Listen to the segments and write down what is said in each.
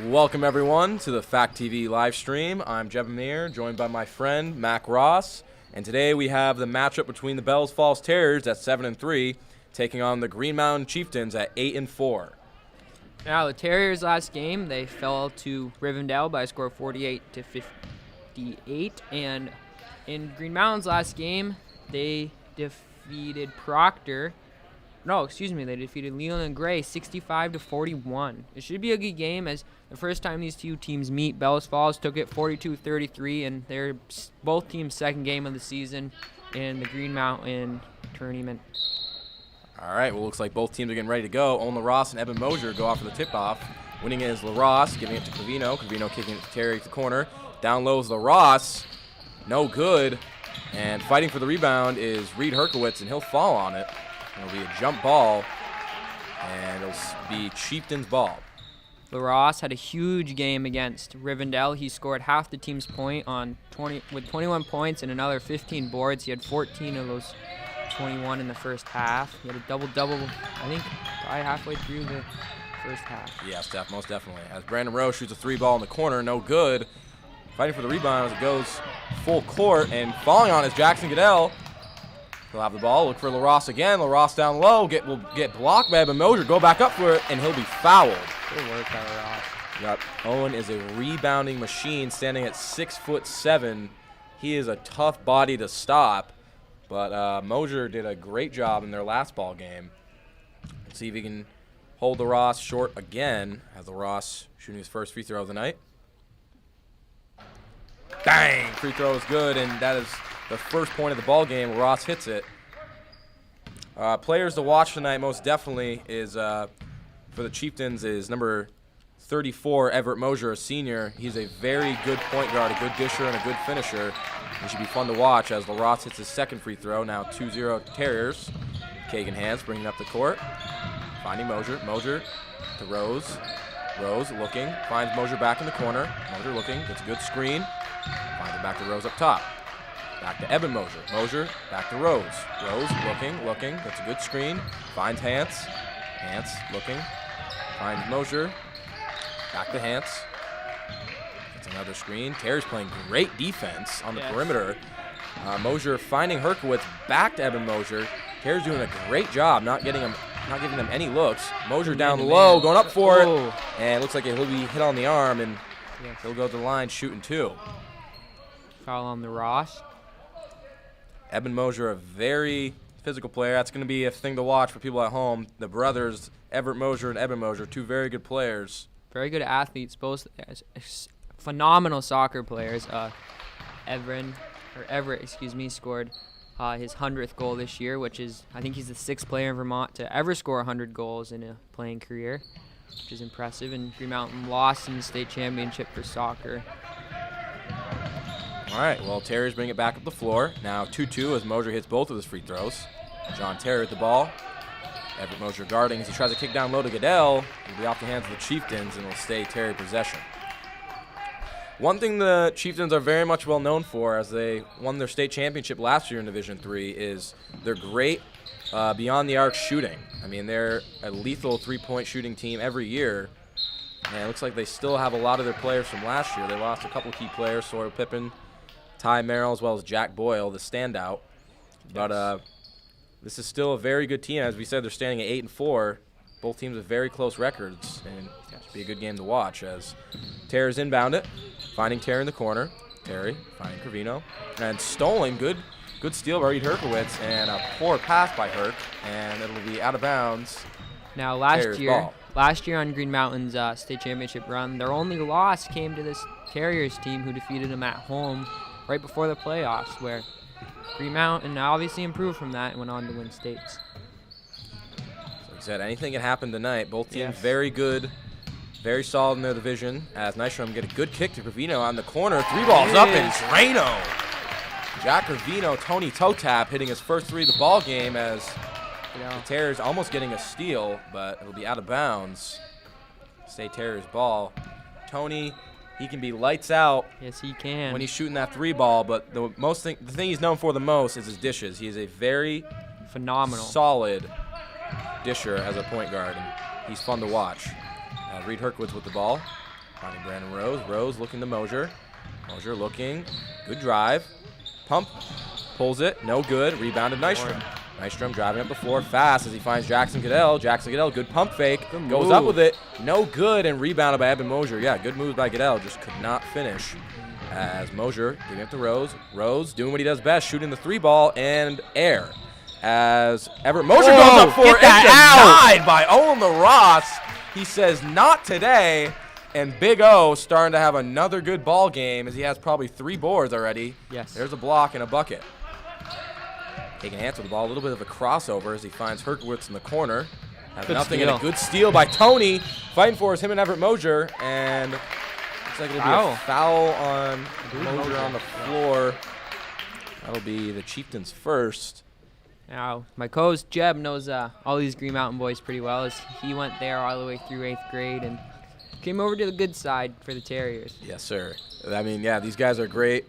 Welcome everyone to the Fact TV live stream. I'm Jeb Amir, joined by my friend Mac Ross, and today we have the matchup between the Bells Falls Terriers at 7-3, taking on the Green Mountain Chieftains at 8-4. Now the Terriers' last game, they fell to Rivendell by a score of 48-58, and in Green Mountain's last game, they defeated they defeated Leland and Gray 65-41. It should be a good game, as the first time these two teams meet, Bells Falls took it 42-33, and they're both teams' second game of the season in the Green Mountain tournament. All right, well, looks like both teams are getting ready to go. Owen LaRosse and Evan Mosier go off for the tip-off. Winning is LaRosse, giving it to Covino. Covino kicking it to Terry at the corner. Down low is LaRosse. No good. And fighting for the rebound is Reed Herkowitz, and he'll fall on it. It'll be a jump ball, and it'll be Chieftain's ball. LaRosse had a huge game against Rivendell. He scored half the team's point with 21 points and another 15 boards. He had 14 of those 21 in the first half. He had a double-double, I think, probably halfway through the first half. Yes, most definitely. As Brandon Rowe shoots a three ball in the corner, no good. Fighting for the rebound as it goes full court, and falling on is Jackson Goodell. He'll have the ball, look for LaRosse again. LaRosse down low, will get blocked by Evan Mosier, go back up for it, and he'll be fouled. Good work by LaRosse. Yep, Owen is a rebounding machine, standing at 6'7". He is a tough body to stop, but Mosier did a great job in their last ball game. Let's see if he can hold LaRosse short again, as LaRosse shooting his first free throw of the night. Bang! Free throw is good, and that is the first point of the ball game. LaRosse hits it. Players to watch tonight, most definitely, is for the Chieftains is number 34, Everett Mosier, a senior. He's a very good point guard, a good disher, and a good finisher. He should be fun to watch as LaRosse hits his second free throw. Now 2-0 Terriers. Kagan Hans bringing up the court. Finding Mosier. Mosier to Rose. Rose looking. Finds Mosier back in the corner. Mosier looking. Gets a good screen. Finds it back to Rose up top. Back to Evan Mosier. Mosier back to Rose. Rose looking. Gets a good screen. Finds Hans. Hans looking. Finds Mosier. Back to Hans. Gets another screen. Terry's playing great defense on the perimeter. Mosier finding Herkowitz. Back to Evan Mosier. Terry's doing a great job not giving them any looks. Mosier down low, going up for it. And it looks like he'll be hit on the arm, and he'll go to the line shooting two. Foul on LaRosse. Evan Mosier, a very physical player. That's going to be a thing to watch for people at home. The brothers, Everett Mosier and Evan Mosier, two very good players. Very good athletes, both phenomenal soccer players. Everett, scored his 100th goal this year, which is, I think he's the 6th player in Vermont to ever score 100 goals in a playing career, which is impressive. And Green Mountain lost in the state championship for soccer. All right, well, Terriers bring it back up the floor. Now 2-2 as Mosier hits both of his free throws. John Terry with the ball. Everett Mosier guarding as he tries to kick down low to Goodell. It'll be off the hands of the Chieftains, and it'll stay Terry possession. One thing the Chieftains are very much well known for, as they won their state championship last year in Division III, is their great beyond the arc shooting. I mean, they're a lethal three-point shooting team every year. And it looks like they still have a lot of their players from last year. They lost a couple key players, Sawyer Pippin, Ty Merrill, as well as Jack Boyle, the standout. But this is still a very good team. As we said, they're standing at 8-4. Both teams have very close records, and it should be a good game to watch as Terry's inbound it, finding Terry in the corner. Terry finding Covino, and stolen. Good steal by Reed Herkowitz, and a poor pass by Herc, and it'll be out of bounds. Now last year on Green Mountain's state championship run, their only loss came to this Terriers team, who defeated them at home right before the playoffs, where Green Mountain obviously improved from that and went on to win states. So like I said, anything can happen tonight. Both teams very good, very solid in their division. As Nystrom get a good kick to Covino on the corner. Three balls up in Drano. Jack Covino, Tony toe tap, hitting his first three of the ball game as the Terriers almost getting a steal, but it'll be out of bounds. Stay Terriers ball. Tony, he can be lights out. Yes, he can. When he's shooting that three ball, but the thing he's known for the most is his dishes. He is a very phenomenal, solid disher as a point guard, and he's fun to watch. Reed Herkowitz with the ball. Finding Brandon Rose. Rose looking to Mosier. Mosier looking. Good drive. Pump. Pulls it. No good. Rebounded Nystrom. Nystrom driving up the floor fast as he finds Jackson Goodell. Jackson Goodell, good pump fake. Goes up with it. No good, and rebounded by Evan Mosier. Yeah, good move by Goodell. Just could not finish. As Mosier giving up to Rose. Rose doing what he does best, shooting the 3-ball and air. As Everett Mosier goes up for it and denied by Owen LaRosse. He says, not today. And Big O starting to have another good ball game as he has probably 3 boards already. Yes. There's a block and a bucket. Taking a answer to the ball, a little bit of a crossover as he finds Herkowitz in the corner. Has nothing and a good steal by Tony. Fighting for is him and Everett Mosier. And looks like it'll be a foul on Mosier on the floor. That'll be the Chieftains first. Now, my co-host Jeb knows all these Green Mountain boys pretty well, as he went there all the way through 8th grade and came over to the good side for the Terriers. Yes, sir. I mean, yeah, these guys are great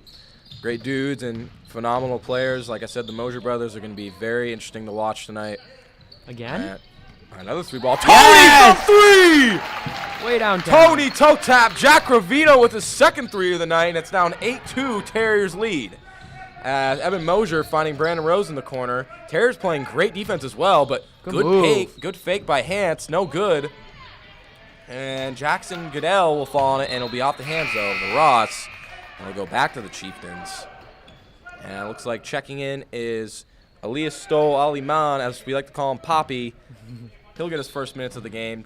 dudes and phenomenal players. Like I said, the Mosier brothers are going to be very interesting to watch tonight. Again? Another 3-ball. Tony for 3! Way downtown. Tony toe tap. Jack Ravino with his second 3 of the night, and it's now an 8-2 Terriers lead. Evan Mosier finding Brandon Rose in the corner. Terriers playing great defense as well, but good fake by Hance. No good. And Jackson Goodell will fall on it, and it'll be off the hands, though, of LaRosse. And it'll go back to the Chieftains. And it looks like checking in is Elias Stoll Aliman, as we like to call him Poppy. He'll get his first minutes of the game.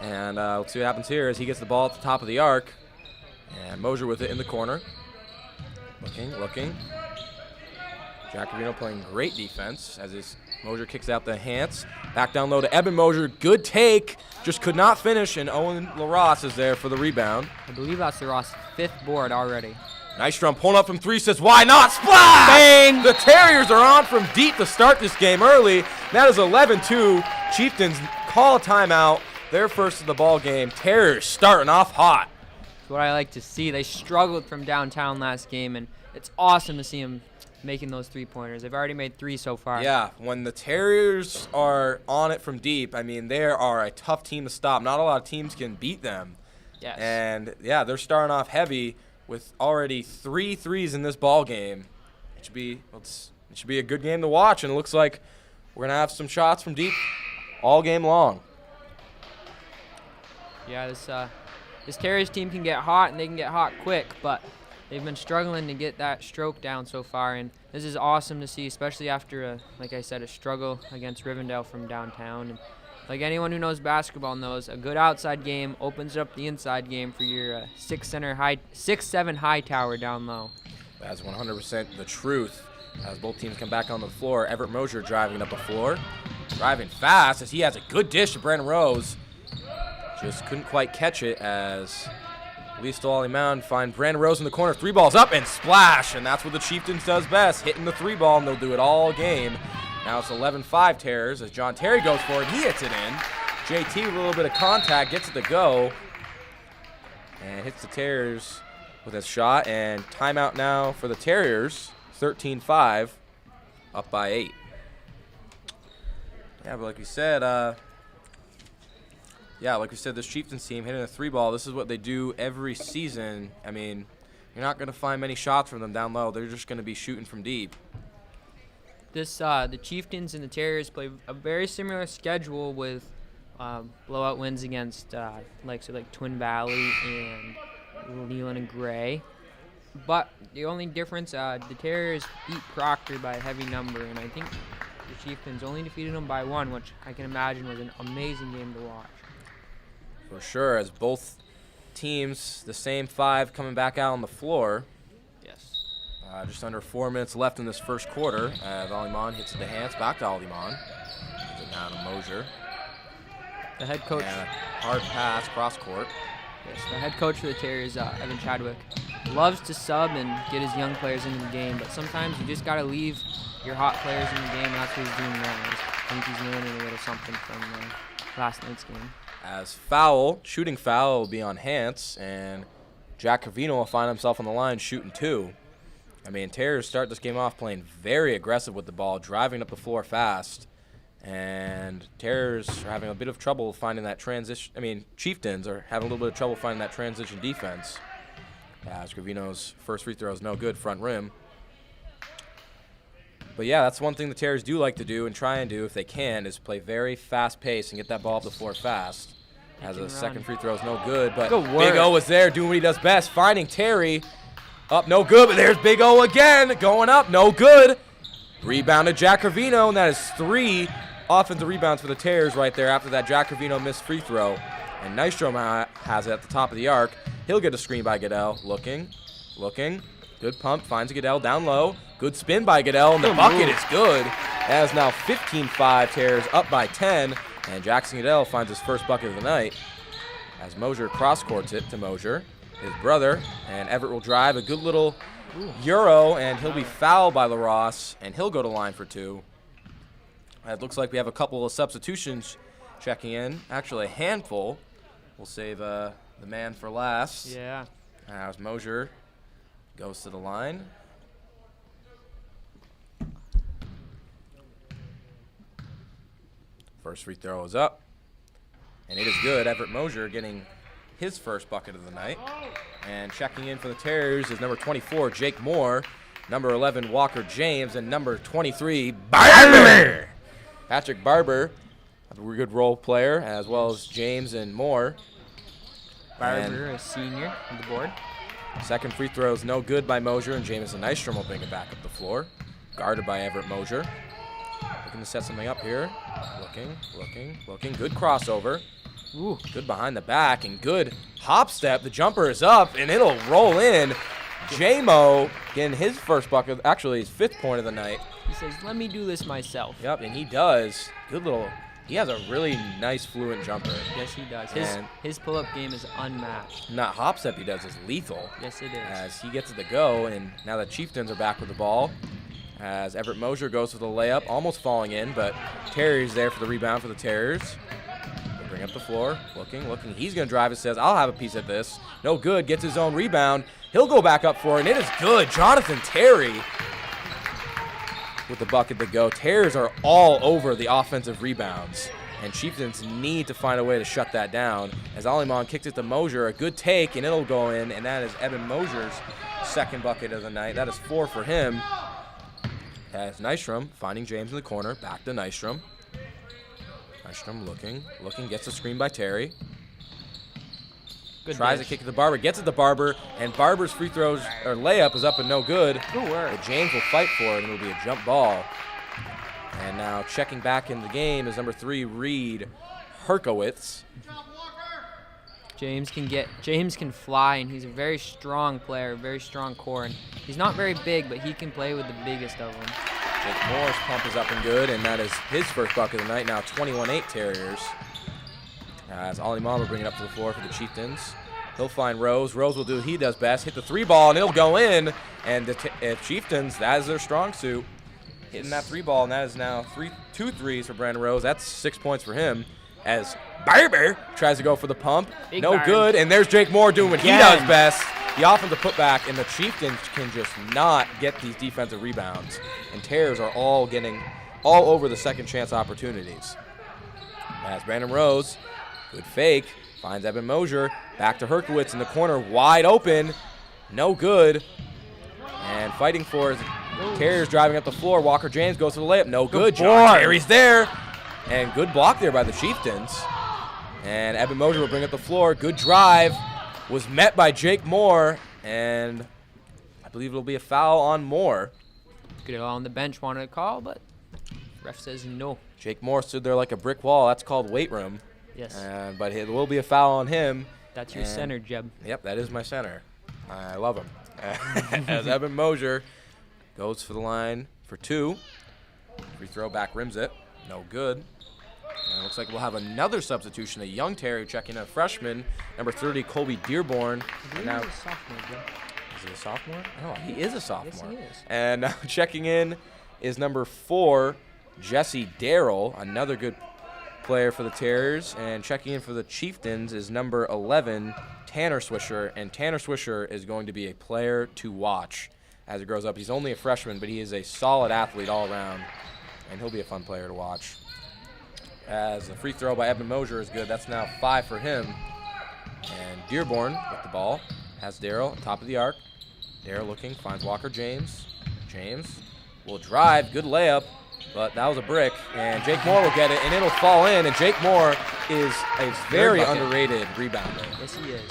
And let's see what happens here as he gets the ball at the top of the arc. And Mosier with it in the corner. Looking. Jack Ravino playing great defense as his Mosier kicks out the Hance. Back down low to Evan Mosier. Good take. Just could not finish, and Owen LaRosse is there for the rebound. I believe that's LaRosse's 5th board already. Nystrom pulling up from 3, says, why not? Splash! Bang! The Terriers are on from deep to start this game early. That is 11-2. Chieftains call a timeout. Their first of the ball game. Terriers starting off hot. That's what I like to see. They struggled from downtown last game, and it's awesome to see them making those 3-pointers. They've already made 3 so far. Yeah, when the Terriers are on it from deep, I mean, they are a tough team to stop. Not a lot of teams can beat them. Yes. And, yeah, they're starting off heavy with already 3 threes in this ball game. It should be a good game to watch, and it looks like we're going to have some shots from deep all game long. Yeah, this Terriers team can get hot, and they can get hot quick, but they've been struggling to get that stroke down so far, and this is awesome to see, especially after, like I said, a struggle against Rivendell from downtown. And like anyone who knows basketball knows, a good outside game opens up the inside game for your 6'7" high tower down low. That's 100% the truth. As both teams come back on the floor, Everett Mosier driving up the floor. Driving fast as he has a good dish to Brandon Rose. Just couldn't quite catch it as Lee Stoll-Aliman find Brandon Rose in the corner. 3 balls up and splash. And that's what the Chieftains does best, hitting the 3-ball, and they'll do it all game. Now it's 11-5 Terriers as John Terry goes for it. He hits it in. JT with a little bit of contact, gets it to go. And hits the Terriers with his shot. And timeout now for the Terriers. 13-5, up by 8. Yeah, but like we said, this Chieftains team hitting a 3-ball, this is what they do every season. I mean, you're not going to find many shots from them down low. They're just going to be shooting from deep. The Chieftains and the Terriers play a very similar schedule with blowout wins against like Twin Valley and Leland and Gray. But the only difference, the Terriers beat Proctor by a heavy number, and I think the Chieftains only defeated them by 1, which I can imagine was an amazing game to watch. For sure, as both teams, the same 5 coming back out on the floor. Yes. Just under 4 minutes left in this first quarter. Aliman hits it to Hance, back to Aliman. Gives it down to Mosier. The head coach. And a hard pass, cross court. Yes, the head coach for the Terriers, Evan Chadwick, loves to sub and get his young players into the game, but sometimes you just got to leave your hot players in the game, and that's what he's doing now. I think he's learning a little something from last night's game. As shooting foul will be on Hance, and Jack Cavino will find himself on the line shooting 2. I mean, Terriers start this game off playing very aggressive with the ball, driving up the floor fast, And Terrors are having a bit of trouble finding that transition. Chieftains are having a little bit of trouble finding that transition defense. As Gravino's first free throw is no good, front rim. But yeah, that's one thing the Terrors do like to do and try and do if they can, is play very fast pace and get that ball up the floor fast. As a second free throw is no good, but Big O was there doing what he does best, finding Terry. Up, no good, but there's Big O again, going up, no good. Rebounded Jack Gravino, and that is 3 offensive rebounds for the Terrors right there after that Jack Gravino missed free throw. And Nystrom has it at the top of the arc. He'll get a screen by Goodell. Looking. Good pump, finds Goodell down low. Good spin by Goodell, and the bucket is good. That is now 15-5, Terrors up by 10. And Jackson Goodell finds his first bucket of the night as Mosier cross-courts it to Mosier, his brother. And Everett will drive a good little Euro, and he'll be fouled by LaRosse, and he'll go to line for 2. It looks like we have a couple of substitutions checking in. Actually, a handful. We'll save the man for last. Yeah. As Mosier goes to the line. First free throw is up. And it is good. Everett Mosier getting his first bucket of the night. And checking in for the Terrors is number 24, Jake Moore. Number 11, Walker James. And number 23, Barber. Patrick Barber, a good role player, as well as James and Moore. Barber, a senior on the board. Second free throw is no good by Mosier, and Jamison Nystrom will bring it back up the floor. Guarded by Everett Mosier. Looking to set something up here. Looking. Good crossover. Ooh. Good behind the back, and good hop step. The jumper is up, and it'll roll in. J-Mo getting his first bucket, actually his 5th point of the night. He says, let me do this myself. Yep, and he does. Good little, he has a really nice fluent jumper. Yes, he does. His pull-up game is unmatched. And that hop step he does is lethal. Yes, it is. As he gets it to go, and now the Chieftains are back with the ball. As Everett Mosier goes for the layup, almost falling in, but Terry's there for the rebound for the Terrors. They bring up the floor, looking. He's going to drive. It says, I'll have a piece at this. No good, gets his own rebound. He'll go back up for it, and it is good. Jonathan Terry with the bucket to go. Terrors are all over the offensive rebounds, and Chieftains need to find a way to shut that down. As Aliman kicks it to Mosier, a good take, and it'll go in, and that is Evan Mosier's second bucket of the night. That is 4 for him. As Nystrom finding James in the corner, back to Nystrom. Nystrom looking, gets a screen by Terry. Good Tries dish. to kick it to Barber, gets it to Barber, and Barber's free throws or layup is up and no good. Good work. But James will fight for it, and it'll be a jump ball. And now checking back in the game is number 3, Reed Herkowitz. James can fly, and he's a very strong player, very strong core. And he's not very big, but he can play with the biggest of them. Jake Moore's pump is up and good, and that is his first bucket of the night. Now 21-8 Terriers. As Ali Mama bring it up to the floor for the Chieftains. He'll find Rose. Rose will do what he does best, hit the 3 ball, and it'll go in. And the Chieftains, that is their strong suit. Hitting that 3 ball, and that is now 2 threes for Brandon Rose. That's 6 points for him. As Barber tries to go for the pump. Big no Barb. good, and there's Jake Moore doing what he Again. does best. The offensive putback, and the Chieftains can just not get these defensive rebounds. And Terrors are all getting all over the second chance opportunities. As Brandon Rose, good fake, finds Evan Mosier, back to Herkowitz in the corner, wide open, no good. And fighting for his Terriers driving up the floor. Walker James goes to the layup, no good. John Terry's there, and good block there by the Chieftains. And Evan Mosier will bring up the floor, good drive, was met by Jake Moore, and I believe it'll be a foul on Moore. Good on the bench wanted to call, but ref says no. Jake Moore stood there like a brick wall. That's called weight room. Yes. But it will be a foul on him. That's your center, Jeb. Yep, that is my center. I love him. As Evan Mosier goes for the line for 2. Free throw back rims it. No good. And it looks like we'll have another substitution. A young Terry checking in, a freshman, number 30, Colby Dearborn. And now, He's a sophomore, Jeb. is he a sophomore? Oh, he is a sophomore. Yes, he is. And now checking in is number 4, Jesse Darrell, another good player for the Terriers. And checking in for the Chieftains is number 11, Tanner Swisher. And Tanner Swisher is going to be a player to watch as he grows up. He's only a freshman, but he is a solid athlete all around. And he'll be a fun player to watch. as the free throw by Evan Mosier is good. That's now 5 for him. And Dearborn with the ball has Daryl top of the arc. Daryl looking, finds Walker James. James will drive, good layup, but that was a brick. And Jake Moore will get it, and it'll fall in. And Jake Moore is a very underrated rebounder. Yes, he is.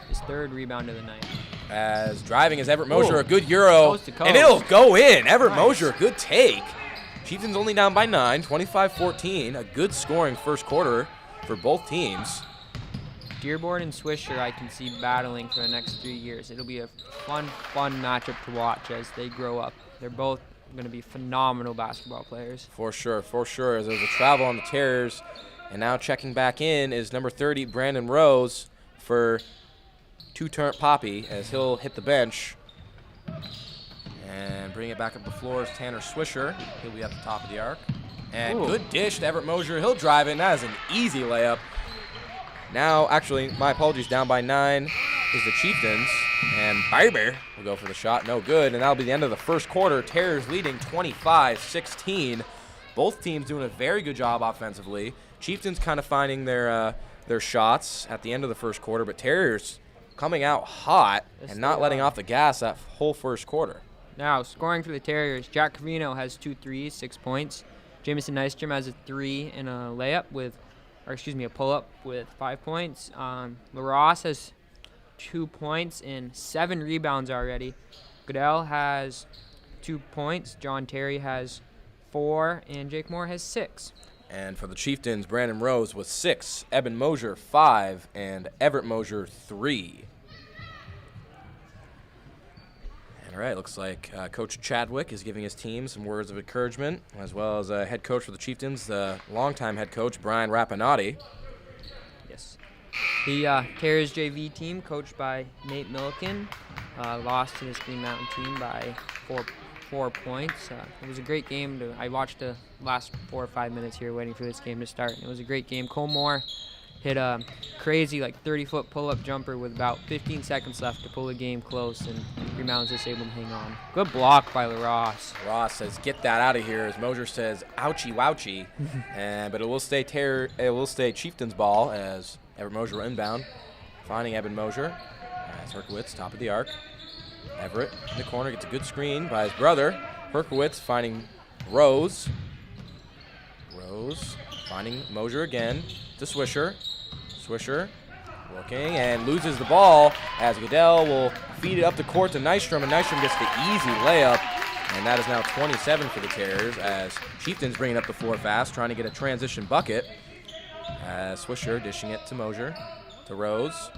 His 3rd rebound of the night. As driving is Everett Mosier, a good Euro, Coast to coast. and it'll go in. Everett Nice. Mosier, good take. Chieftains only down by 9, 25-14. A good scoring first quarter for both teams. Dearborn and Swisher I can see battling for the next 3 years. It'll be a fun matchup to watch as they grow up. They're both going to be phenomenal basketball players. For sure, as there's a travel on the Terriers. And now checking back in is number 30, Brandon Rose, for two-turn Poppy, as he'll hit the bench. And bring it back up the floor is Tanner Swisher. He'll be at the top of the arc. And good dish to Everett Mosier. He'll drive it, and that is an easy layup. Now, actually, my apologies, down by 9 is the Chieftains. And Barber will go for the shot. No good. And that'll be the end of the first quarter. Terriers leading 25-16. Both teams doing a very good job offensively. Chieftains kind of finding their shots at the end of the first quarter, but Terriers coming out hot and not letting off the gas that whole first quarter. Now, scoring for the Terriers, Jack Covino has 2 threes, 6 points. Jamison Nystrom has a 3 and a a pull-up with 5 points. LaRosse has 2 points and 7 rebounds already. Goodell has 2 points. John Terry has 4, and Jake Moore has 6. And for the Chieftains, Brandon Rose with 6, Eben Mosier 5, and Everett Mosier 3. All right, looks like Coach Chadwick is giving his team some words of encouragement, as well as head coach for the Chieftains, the longtime head coach, Brian Rapinati. Yes. The Terriers JV team, coached by Nate Milliken, lost to the Green Mountain team by 4 points. It was a great game. I watched the last 4 or 5 minutes here waiting for this game to start. It was a great game. Cole Moore hit a crazy 30-foot pull-up jumper with about 15 seconds left to pull the game close, and Green Mountain's just able to hang on. Good block by LaRosse. Ross says, "Get that out of here," as Mosier says, "Ouchie, wouchie." But it will stay Chieftains ball as Everett Mosier inbound, finding Eben Mosier. As Herkowitz, top of the arc. Everett in the corner gets a good screen by his brother. Herkowitz finding Rose. Rose finding Mosier again to Swisher. Swisher looking and loses the ball as Goodell will feed it up the court to Nystrom, and Nystrom gets the easy layup. And that is now 27 for the Terriers as Chieftains bringing up the floor fast, trying to get a transition bucket. As Swisher dishing it to Mosier, to Rose.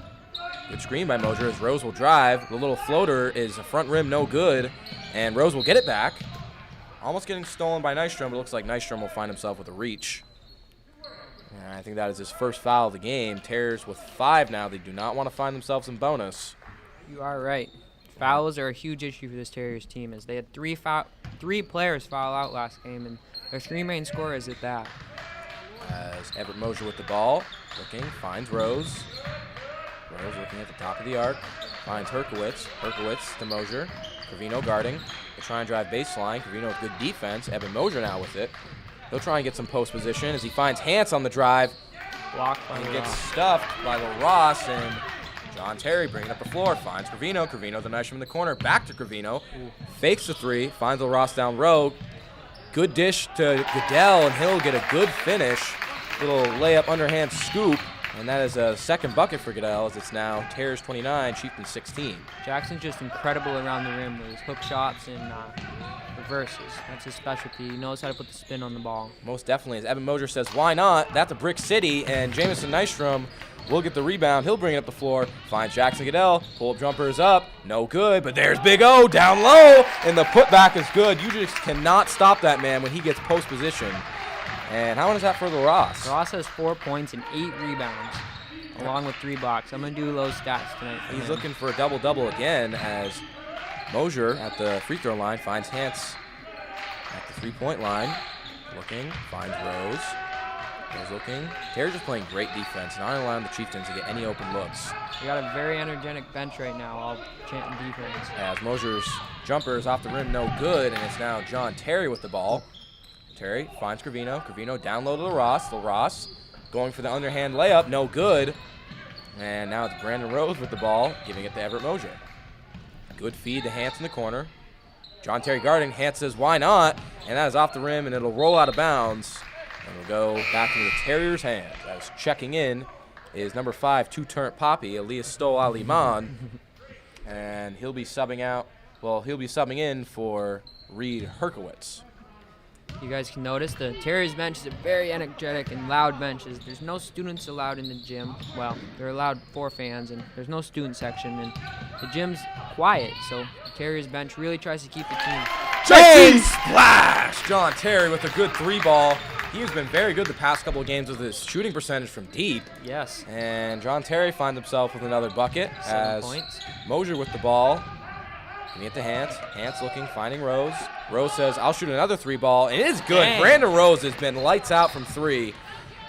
Good screen by Mosier as Rose will drive. The little floater is a front rim, no good. And Rose will get it back. Almost getting stolen by Nystrom, but it looks like Nystrom will find himself with a reach. And I think that is his first foul of the game. Terriers with 5 now. They do not want to find themselves in bonus. You are right. Fouls are a huge issue for this Terriers team, as they had 3 players foul out last game, and their 3 main scorers at that. As Everett Mosier with the ball, looking, finds Rose. Rose looking at the top of the arc, finds Herkowitz. Herkowitz to Mosier. Covino guarding. They try and drive baseline. Covino with good defense. Evan Mosier now with it. He'll try and get some post position as he finds Hance on the drive. Blocked by And LaRosse. gets stuffed by LaRosse, and John Terry bringing up the floor. Finds Covino. Covino the nice from the corner. Back to Covino. Fakes the 3. Finds LaRosse down road. Good dish to Goodell, and he'll get a good finish. Little layup underhand scoop. And that is a second bucket for Goodell, as it's now Terriers 29, Chieftains 16. Jackson's just incredible around the rim with his hook shots and reverses. That's his specialty. He knows how to put the spin on the ball. Most definitely. As Evan Mosier says, why not? That's a brick city, and Jamison Nystrom will get the rebound. He'll bring it up the floor. Finds Jackson Goodell. Pull-up jumper is up. No good, but there's Big O down low, and the putback is good. You just cannot stop that man when he gets post position. And how much is that for LaRosse? LaRosse has 4 points and 8 rebounds, along with 3 blocks. I'm going to do those stats tonight for He's him. looking for a double-double again, as Mosier at the free throw line finds Hance at the three-point line. Looking, finds Rose. Rose looking. Terry's just playing great defense, not allowing the Chieftains to get any open looks. We got a very energetic bench right now, all chanting defense. As Mosier's jumper is off the rim, no good, and it's now John Terry with the ball. Terry finds Gravino. Gravino down low to LaRosse. LaRosse going for the underhand layup. No good. And now it's Brandon Rose with the ball, giving it to Everett Mosier. Good feed to Hance in the corner. John Terry guarding. Hance says, why not? And that is off the rim, and it'll roll out of bounds. And we'll go back into the Terriers' hands. As checking in is number 5, two-turn Poppy, Elias Stoll-Aliman. And he'll be subbing out. Well, he'll be subbing in for Reed Herkowitz. You guys can notice the Terriers bench is a very energetic and loud bench. There's no students allowed in the gym. Well, they're allowed 4 fans, and there's no student section, and the gym's quiet. So the Terriers bench really tries to keep the team. Bang! Splash! John Terry with a good 3-ball. He has been very good the past couple of games with his shooting percentage from deep. Yes. And John Terry finds himself with another bucket. 7 points. Mosier with the ball. Giving it to Hance. Hance looking, finding Rose. Rose says, I'll shoot another 3-ball. And it is good. Dang. Brandon Rose has been lights out from 3.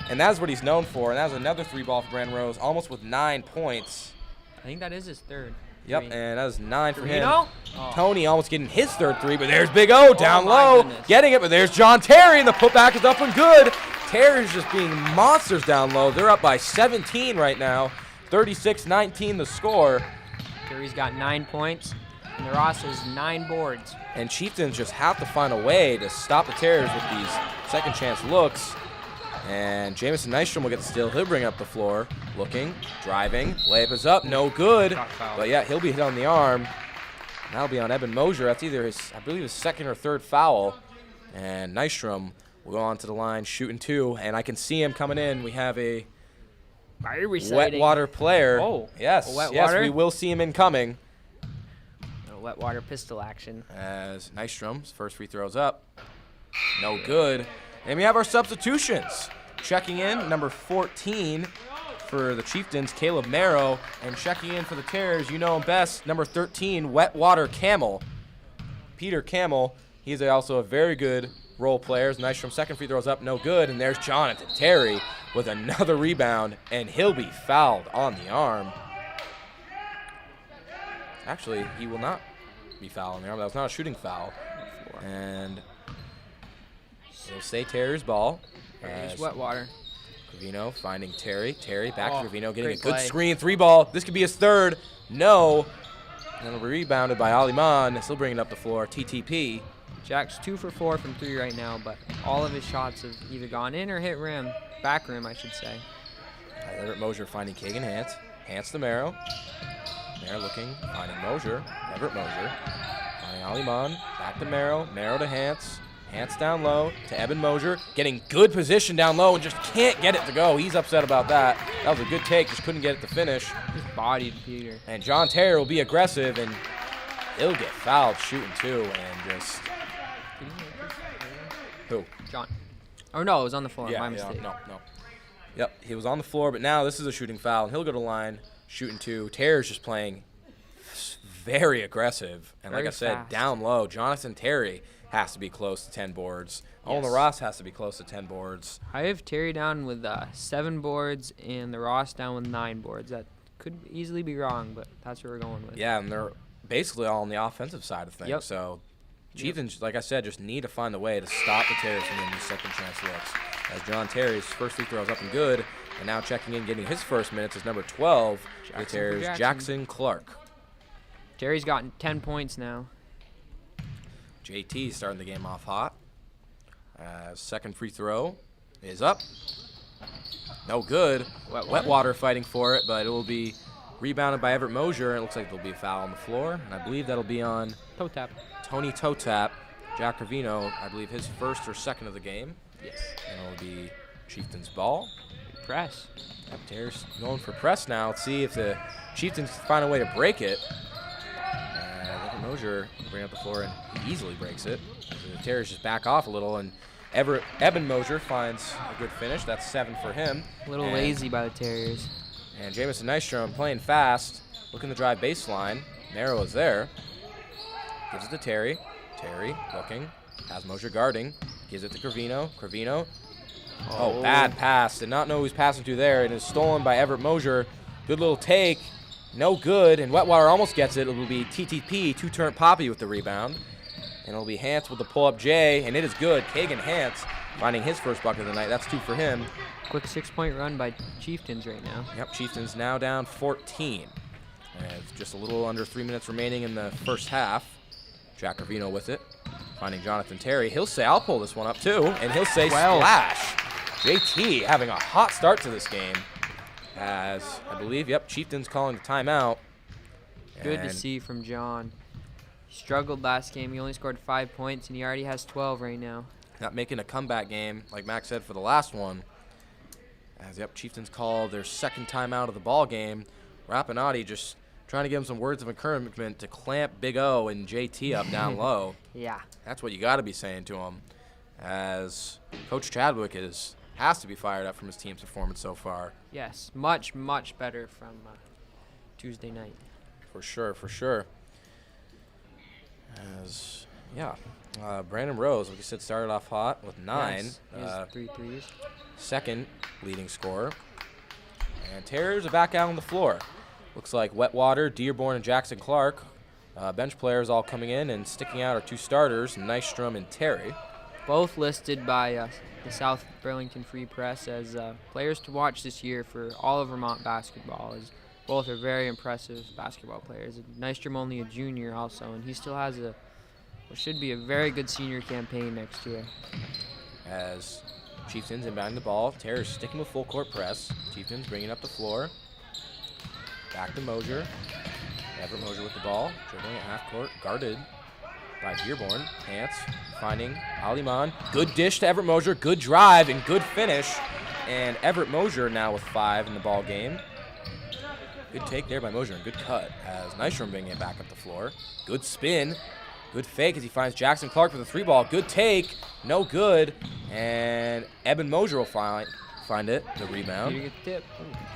And that's what he's known for. And that was another 3-ball for Brandon Rose, almost with 9 points. I think that is his third. Yep, 3. and that was 9 for him. Oh. Tony almost getting his third 3, but there's Big O down my low. goodness. Getting it, but there's John Terry, and the putback is up and good. Terry's just being monsters down low. They're up by 17 right now. 36-19 the score. Terry's got 9 points, and the Ross has 9 boards. And Chieftains just have to find a way to stop the Terriers with these second chance looks. And Jamison Nystrom will get the steal. He'll bring up the floor. Looking, driving, layup is up, no good. But yeah, he'll be hit on the arm. That'll be on Eben Mosier. That's either his, I believe, his second or third foul. And Nystrom will go on to the line, shooting 2. And I can see him coming in. We have a wet water player. Oh, yes, wet yes, water? we will see him incoming. Wet water pistol action. As Nystrom's first free throw's up. No good. And we have our substitutions. Checking in, number 14 for the Chieftains, Caleb Marrow. And checking in for the Terriers, you know him best, number 13, Wet Water Camel. Peter Camel. He's also a very good role player. Nystrom's second free throw's up, no good. And there's Jonathan Terry with another rebound. And he'll be fouled on the arm. Actually, he will not be fouled on the arm. That was not a shooting foul. And it'll stay Terriers' ball. There's Wet Water. Gravino finding Terry. Terry back to Gravino, getting a great good play. screen. 3-ball. This could be his third. No. And it'll be rebounded by Aliman. Still bringing it up the floor. TTP. Jack's 2 for 4 from 3 right now, but all of his shots have either gone in or hit rim. Back rim, I should say. Everett Mosier finding Kagan Hance. Hance to Marrow. Marrow looking, finding Mosier. Everett Mosier. Finding Aliman. Back to Marrow. Marrow to Hance. Hance down low to Eben Mosier. Getting good position down low and just can't get it to go. He's upset about that. That was a good take. Just couldn't get it to finish. Just bodied Peter. And John Terry will be aggressive, and he'll get fouled shooting 2 and just... Who? John. Oh, no, it was on the floor. Yeah, My mistake. No. Yep, he was on the floor, but now this is a shooting foul, and he'll go to line, shooting 2. Terry's just playing very aggressive. And like I said, fast. down low, Jonathan Terry has to be close to 10 boards. Owen Yes. Ross has to be close to 10 boards. I have Terry down with 7 boards and the Ross down with 9 boards. That could easily be wrong, but that's what we're going with. Yeah, and they're basically all on the offensive side of things. Yep. So Chieftains, like I said, just need to find a way to stop the Terriers from getting these second chance looks. As John Terry's first free throw is up and good, and now checking in, getting his first minutes is number 12 for the Terriers, Jackson Clark. Terry's gotten 10 points now. JT starting the game off hot. Second free throw is up. No good. Wet water fighting for it, but it will be rebounded by Everett Mosier. It looks like there'll be a foul on the floor, and I believe that'll be on Toe tap. Tony Totap. Jack Ravino, I believe his first or second of the game. Yes. And it'll be Chieftains ball. Press. Yep, Terry's going for press now. Let's see if the Chieftains find a way to break it. Everett Mosier will bring up the floor, and he easily breaks it. The Terriers just back off a little, and Eben Mosier finds a good finish. That's 7 for him. A little lazy by the Terriers. And Jamison Nystrom playing fast, looking to drive baseline. Marrow is there. Gives it to Terry. Terry looking, has Mosier guarding. Gives it to Gravino. Gravino. Oh, bad pass. Did not know who was passing to there. It is stolen by Everett Mosier. Good little take. No good. And Wetwater almost gets it. It will be TTP, two-turn Poppy with the rebound. And it'll be Hance with the pull-up J, and it is good. Kagan Hance finding his first bucket of the night. That's 2 for him. Quick 6-point run by Chieftains right now. Yep, Chieftains now down 14. And it's just a little under 3 minutes remaining in the first half. Jack Ravino with it, finding Jonathan Terry. He'll say, I'll pull this one up too, and he'll say splash. JT having a hot start to this game. As, I believe, yep, Chieftains calling the timeout. Good to see from John. He struggled last game. He only scored 5 points, and he already has 12 right now. Not making a comeback game, like Max said, for the last one. As, yep, Chieftains call their second timeout of the ball game. Rapinati just trying to give him some words of encouragement to clamp Big O and JT up down low. Yeah. That's what you got to be saying to him, as Coach Chadwick has to be fired up from his team's performance so far. Yes, much, much better from Tuesday night. For sure, for sure. As, yeah, Brandon Rose, like you said, started off hot with 9. Yes, he has 3 threes. Second leading scorer. And Terriers are back out on the floor. Looks like Wetwater, Dearborn, and Jackson Clark. Bench players all coming in, and sticking out are 2 starters, Nystrom and Terry. Both listed by the South Burlington Free Press as players to watch this year for all of Vermont basketball. As both are very impressive basketball players. Nystrom only a junior also, and he still has what should be a very good senior campaign next year. As Chieftains inbounding the ball, Terriers sticking with full court press. Chieftains bringing up the floor. Back to Mosier. Everett Mosier with the ball, dribbling at half court, guarded by Dearborn. Hance finding Aliman. Good dish to Everett Mosier, good drive and good finish. And Everett Mosier now with 5 in the ball game. Good take there by Mosier and good cut as Nystrom bringing it back up the floor. Good spin, good fake as he finds Jackson Clark with a 3-ball. Good take, no good. And Eben Mosier will find it, the rebound. You get the tip.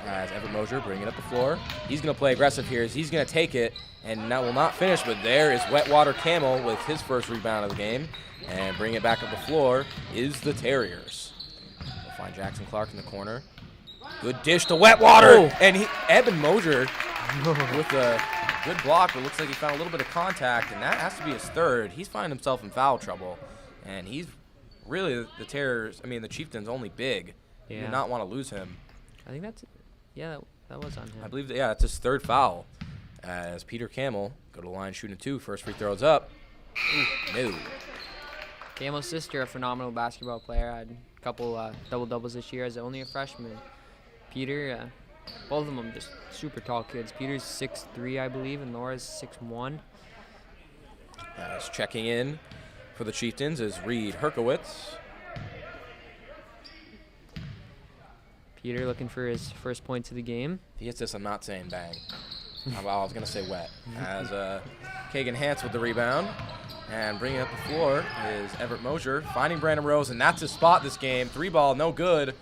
As Everett Mosier bringing it up the floor. He's going to play aggressive here as he's going to take it, and that will not finish, but there is Wetwater Camel with his first rebound of the game. And bringing it back up the floor is the Terriers. We'll find Jackson Clark in the corner. Good dish to Wetwater, and Eben Mosier with a good block, but looks like he found a little bit of contact, and that has to be his third. He's finding himself in foul trouble, and he's really the Chieftains' only big. Yeah. You do not want to lose him. I think that was on him. I believe, that's his third foul. As Peter Camel go to the line shooting 2. First free throw's up. No. Camel's sister, a phenomenal basketball player, had a couple double-doubles this year as only a freshman. Peter, both of them just super tall kids. Peter's 6'3", I believe, and Laura's 6'1". As checking in for the Chieftains is Reed Herkowitz. Peter looking for his first points of the game. If he hits this, I'm not saying bang. Well, I was going to say wet. As Kagan Hance with the rebound. And bringing up the floor is Everett Mosier, finding Brandon Rose, and that's his spot this game. 3-ball, no good.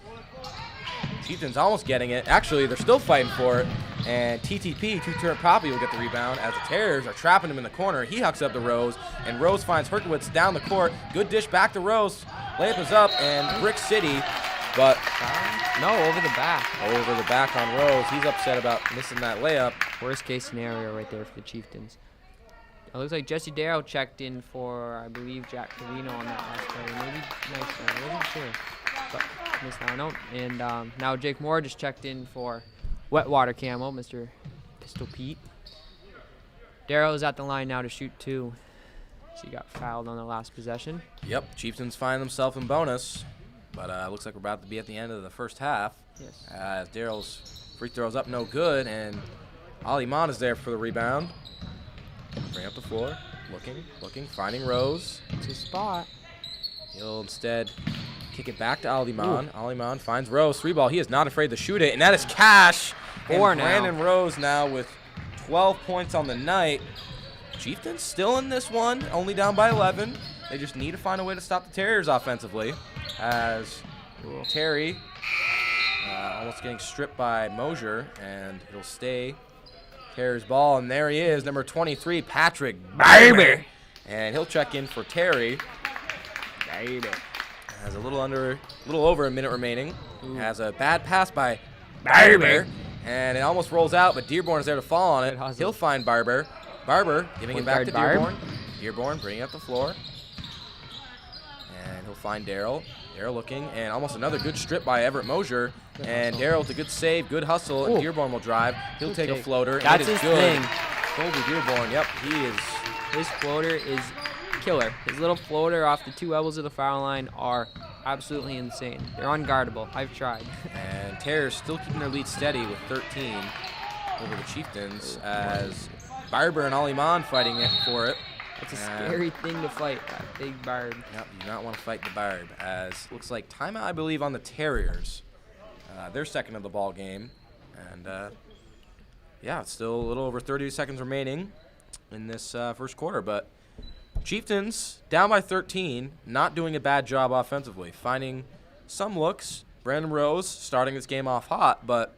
Chieftains almost getting it. Actually, they're still fighting for it. And TTP, two-turn Poppy, will get the rebound as the Terriers are trapping him in the corner. He hucks up to Rose, and Rose finds Herkowitz down the court. Good dish back to Rose. Layup is up, and Brick City, but no, over the back. Over the back on Rose. He's upset about missing that layup. Worst case scenario right there for the Chieftains. It looks like Jesse Darrow checked in for, I believe, Jack Cavino on that last play. Maybe nice. I wasn't sure. But missed that one. And now Jake Moore just checked in for Wetwater Camel, Mr. Pistol Pete. Darrow's at the line now to shoot 2. So he got fouled on the last possession. Yep, Chieftains find themselves in bonus. But looks like we're about to be at the end of the first half. Yes. Darrell's free throw's up no good, and Aliman is there for the rebound. Bring up the floor, looking, finding Rose. It's his spot. He'll instead kick it back to Aliman. Aliman finds Rose, 3-ball. He is not afraid to shoot it, and that is cash. 4 now. Brandon Rose now with 12 points on the night. Chieftains still in this one, only down by 11. They just need to find a way to stop the Terriers offensively. As Terry almost getting stripped by Mosier, and it'll stay Terriers ball, and there he is, number 23, Patrick Baby. And he'll check in for Terry. Baby. Has a little over a minute remaining. Has a bad pass by Barber, and it almost rolls out, but Dearborn is there to fall on it. He'll find Barber. Barber giving it back to Dearborn. Dearborn bringing up the floor. And he'll find Daryl. Daryl looking, and almost another good strip by Everett Mosier. And Daryl, a good save, good hustle, and Dearborn will drive. He'll take a floater. That's his thing. Colby Dearborn, yep, he is. His floater is killer. His little floater off the 2 elbows of the foul line are absolutely insane. They're unguardable. I've tried. And Terriers still keeping their lead steady with 13 over the Chieftains as Barber and Aliman fighting it for it. It's a scary thing to fight, that big Barb. Yep, you do not want to fight the Barb, as looks like timeout, I believe, on the Terriers. They're second of the ball game. And, yeah, it's still a little over 30 seconds remaining in this first quarter. But Chieftains, down by 13, not doing a bad job offensively, finding some looks. Brandon Rose starting this game off hot, but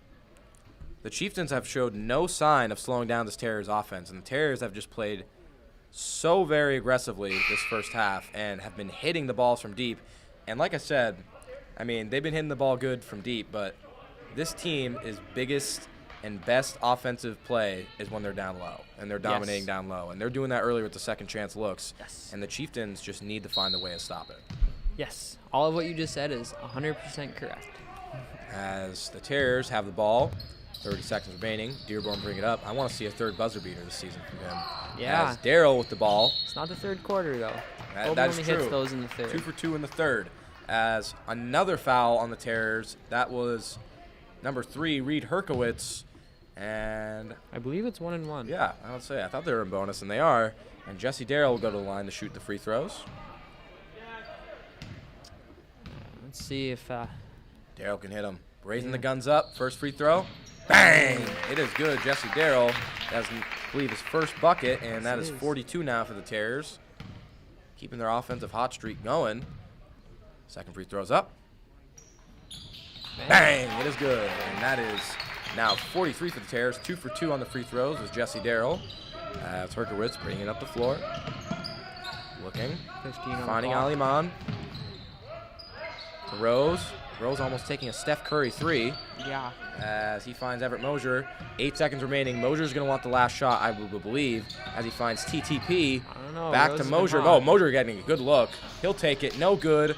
the Chieftains have showed no sign of slowing down this Terriers offense. And the Terriers have just played so very aggressively this first half and have been hitting the balls from deep. And like I said, I mean, they've been hitting the ball good from deep, but this team is biggest and best offensive play is when they're down low and they're dominating down low. And they're doing that earlier with the second chance looks. Yes. And the Chieftains just need to find a way to stop it. Yes. All of what you just said is 100% correct. As the Terriers have the ball, 30 seconds remaining. Dearborn bring it up. I want to see a third buzzer beater this season from him. Yeah. As Daryl with the ball. It's not the third quarter, though. That is only true. hits those in the third. 2 for 2 in the third. As another foul on the Terriers. That was number 3, Reed Herkowitz. And I believe it's 1-1. yeah, I would say. I thought they were in bonus, and they are. And Jesse Daryl will go to the line to shoot the free throws. Let's see if Daryl can hit him. Raising the guns up. First free throw. Bang! It is good. Jesse Daryl doesn't believe his first bucket, and that is 42 now for the Terriers. Keeping their offensive hot streak going. Second free throw's up. Bang! It is good. And that is now 43 for the Terriers. 2 for 2 on the free throws with Jesse Daryl. It's Herkowitz bringing it up the floor. Looking. 15 on Finding the clock. Aliman. To Rose. Rose almost taking a Steph Curry 3. Yeah. As he finds Everett Mosier. 8 seconds remaining. Mosier's going to want the last shot, I would believe, as he finds TTP. I don't know. Back Rose to has Mosier. been hot. Oh, Mosier getting a good look. He'll take it. No good.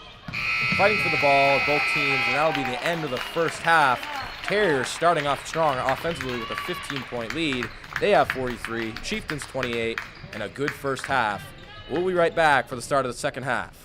Fighting for the ball, both teams, and that'll be the end of the first half. Terriers starting off strong offensively with a 15-point lead. They have 43, Chieftains 28, and a good first half. We'll be right back for the start of the second half.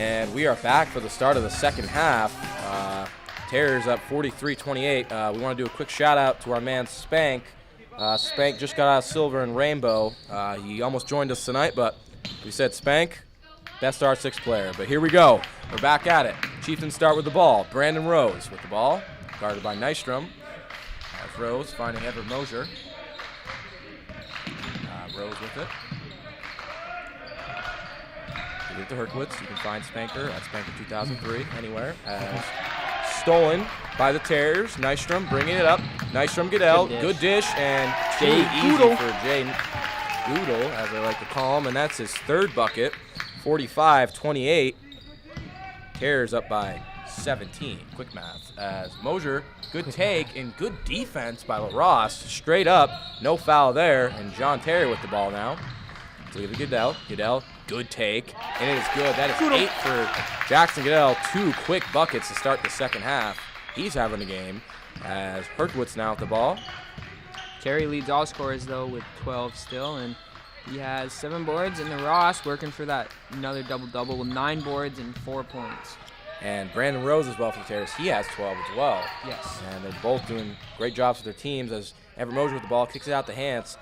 And we are back for the start of the second half. Terriers up 43-28. We want to do a quick shout out to our man Spank. Spank just got out of silver and rainbow. He almost joined us tonight, but we said Spank, best R6 player. But here we go. We're back at it. Chieftains start with the ball. Brandon Rose with the ball, guarded by Nystrom. That's Rose finding Everett Mosier. Rose with it. Give it to Herkowitz. You can find Spanker at Spanker 2003 anywhere. As stolen by the Terriers. Nystrom bringing it up. Nystrom Goodell. Good dish. And Jay easy Goodell. for Jay Goodell, as I like to call him. And that's his third bucket. 45-28. Terriers up by 17. Quick math. As Mosier, good take and good defense by LaRosse. Straight up. No foul there. And John Terry with the ball now. Leave it Goodell. Goodell, good take. And it is good. That is 8 for Jackson Goodell. 2 quick buckets to start the second half. He's having a game. As Herkowitz now with the ball. Terry leads all scorers, though, with 12 still, and he has 7 boards. And the Ross working for that another double-double with 9 boards and 4 points. And Brandon Rose as well for the Terriers. He has 12 as well. Yes. And they're both doing great jobs for their teams as Everett Mosier with the ball kicks it out the hands.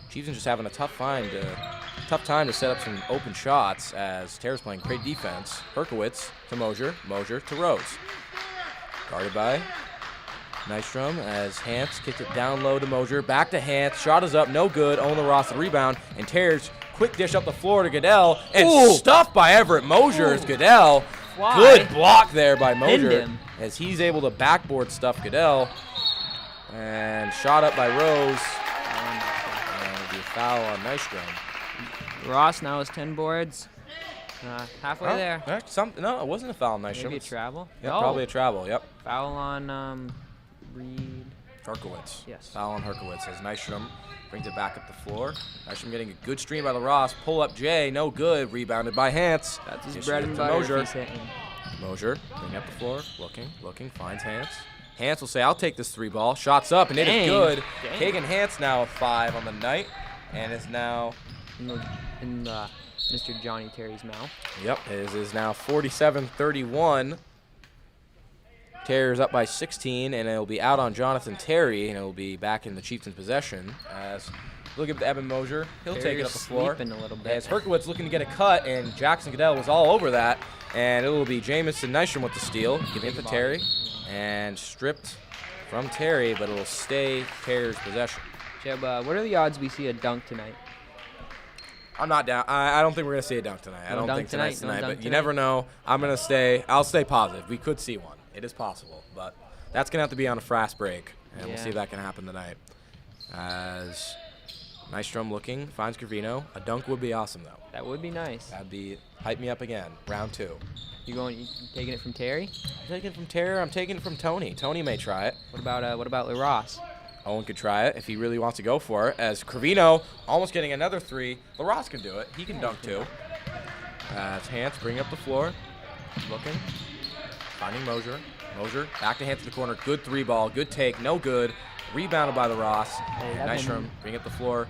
Chiefs just having a tough time to set up some open shots as Terriers playing great defense. Herkowitz to Mosier. Mosier to Rose. Guarded by Nystrom as Hance kicked it down low to Mosier. Back to Hance. Shot is up. No good. Owen LaRosse the rebound. And Terriers quick dish up the floor to Goodell. And stuffed by Everett Mosier as Goodell. Why? Good block there by Pinned Mosier him. as he's able to backboard stuff Goodell. And shot up by Rose. And it'll be a foul on Nystrom. Ross now has 10 boards. Halfway there. No, it wasn't a foul on Nystrom. Maybe a travel? Yeah, No. probably a travel, yep. Foul on Reed. Herkowitz. Yes. Foul on Herkowitz as Nystrom brings it back up the floor. Nystrom getting a good stream by LaRosse. Pull up Jay, no good. Rebounded by Hance. That's his Dish bread it and to butter Mosier. if he's hitting. Mosier bringing up the floor, looking, finds Hance. Hance will say, I'll take this 3 ball. Shots up, and it is good. Dang. Kagan Hance now with 5 on the night, and is now, In Mr. Johnny Terry's mouth. yep, it is now 47-31. Terriers up by 16, and it'll be out on Jonathan Terry, and it'll be back in the Chieftains' possession. As look at Evan Mosier, he'll take it up the floor. Sleeping a little bit. As Herkowitz looking to get a cut, and Jackson Goodell was all over that, and it will be Jamison Nystrom with the steal, giving it to Terry, and stripped from Terry, but it'll stay Terriers' possession. Jeb, what are the odds we see a dunk tonight? I'm not down. I don't think we're gonna see a dunk tonight. I No don't dunk think tonight's tonight? No tonight, dunk but you tonight? never know. I'll stay positive. We could see one. It is possible, but that's gonna have to be on a fast break, and we'll see if that can happen tonight. As Nystrom looking, finds Gravino. A dunk would be awesome though. That would be nice. That'd be hype me up again. Round 2. You taking it from Terry? I'm taking it from Terry. I'm taking it from Tony. Tony may try it. What about LaRosse? Owen could try it if he really wants to go for it. As Gravino almost getting another 3. LaRosse can do it. He can dunk too. As Hance bringing up the floor. Looking. Finding Mosier. Mosier back to Hance in the corner. Good 3 ball. Good take. No good. Rebounded by LaRosse. Nystrom bring up the floor.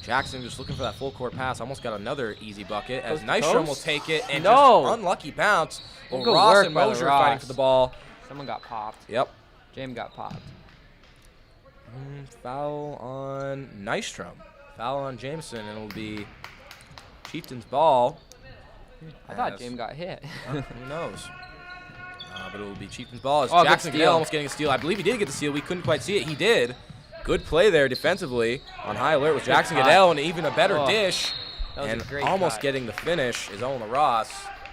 Jackson just looking for that full court pass. Almost got another easy bucket. As Nystrom will take it and just unlucky bounce. Good LaRosse work and by Mosier LaRosse. fighting for the ball. Someone got popped. Yep. James got popped. Foul on Nystrom. Foul on Jameson, and it'll be Chieftain's ball. I thought James got hit. Who knows? But it will be Chieftain's ball. As Good Jackson steal. Goodell almost getting a steal. I believe he did get the steal. We couldn't quite see it. He did. Good play there defensively on high alert with Jackson cut. Goodell, and even a better dish. That was And a great almost cut. getting the finish is Owen LaRosse.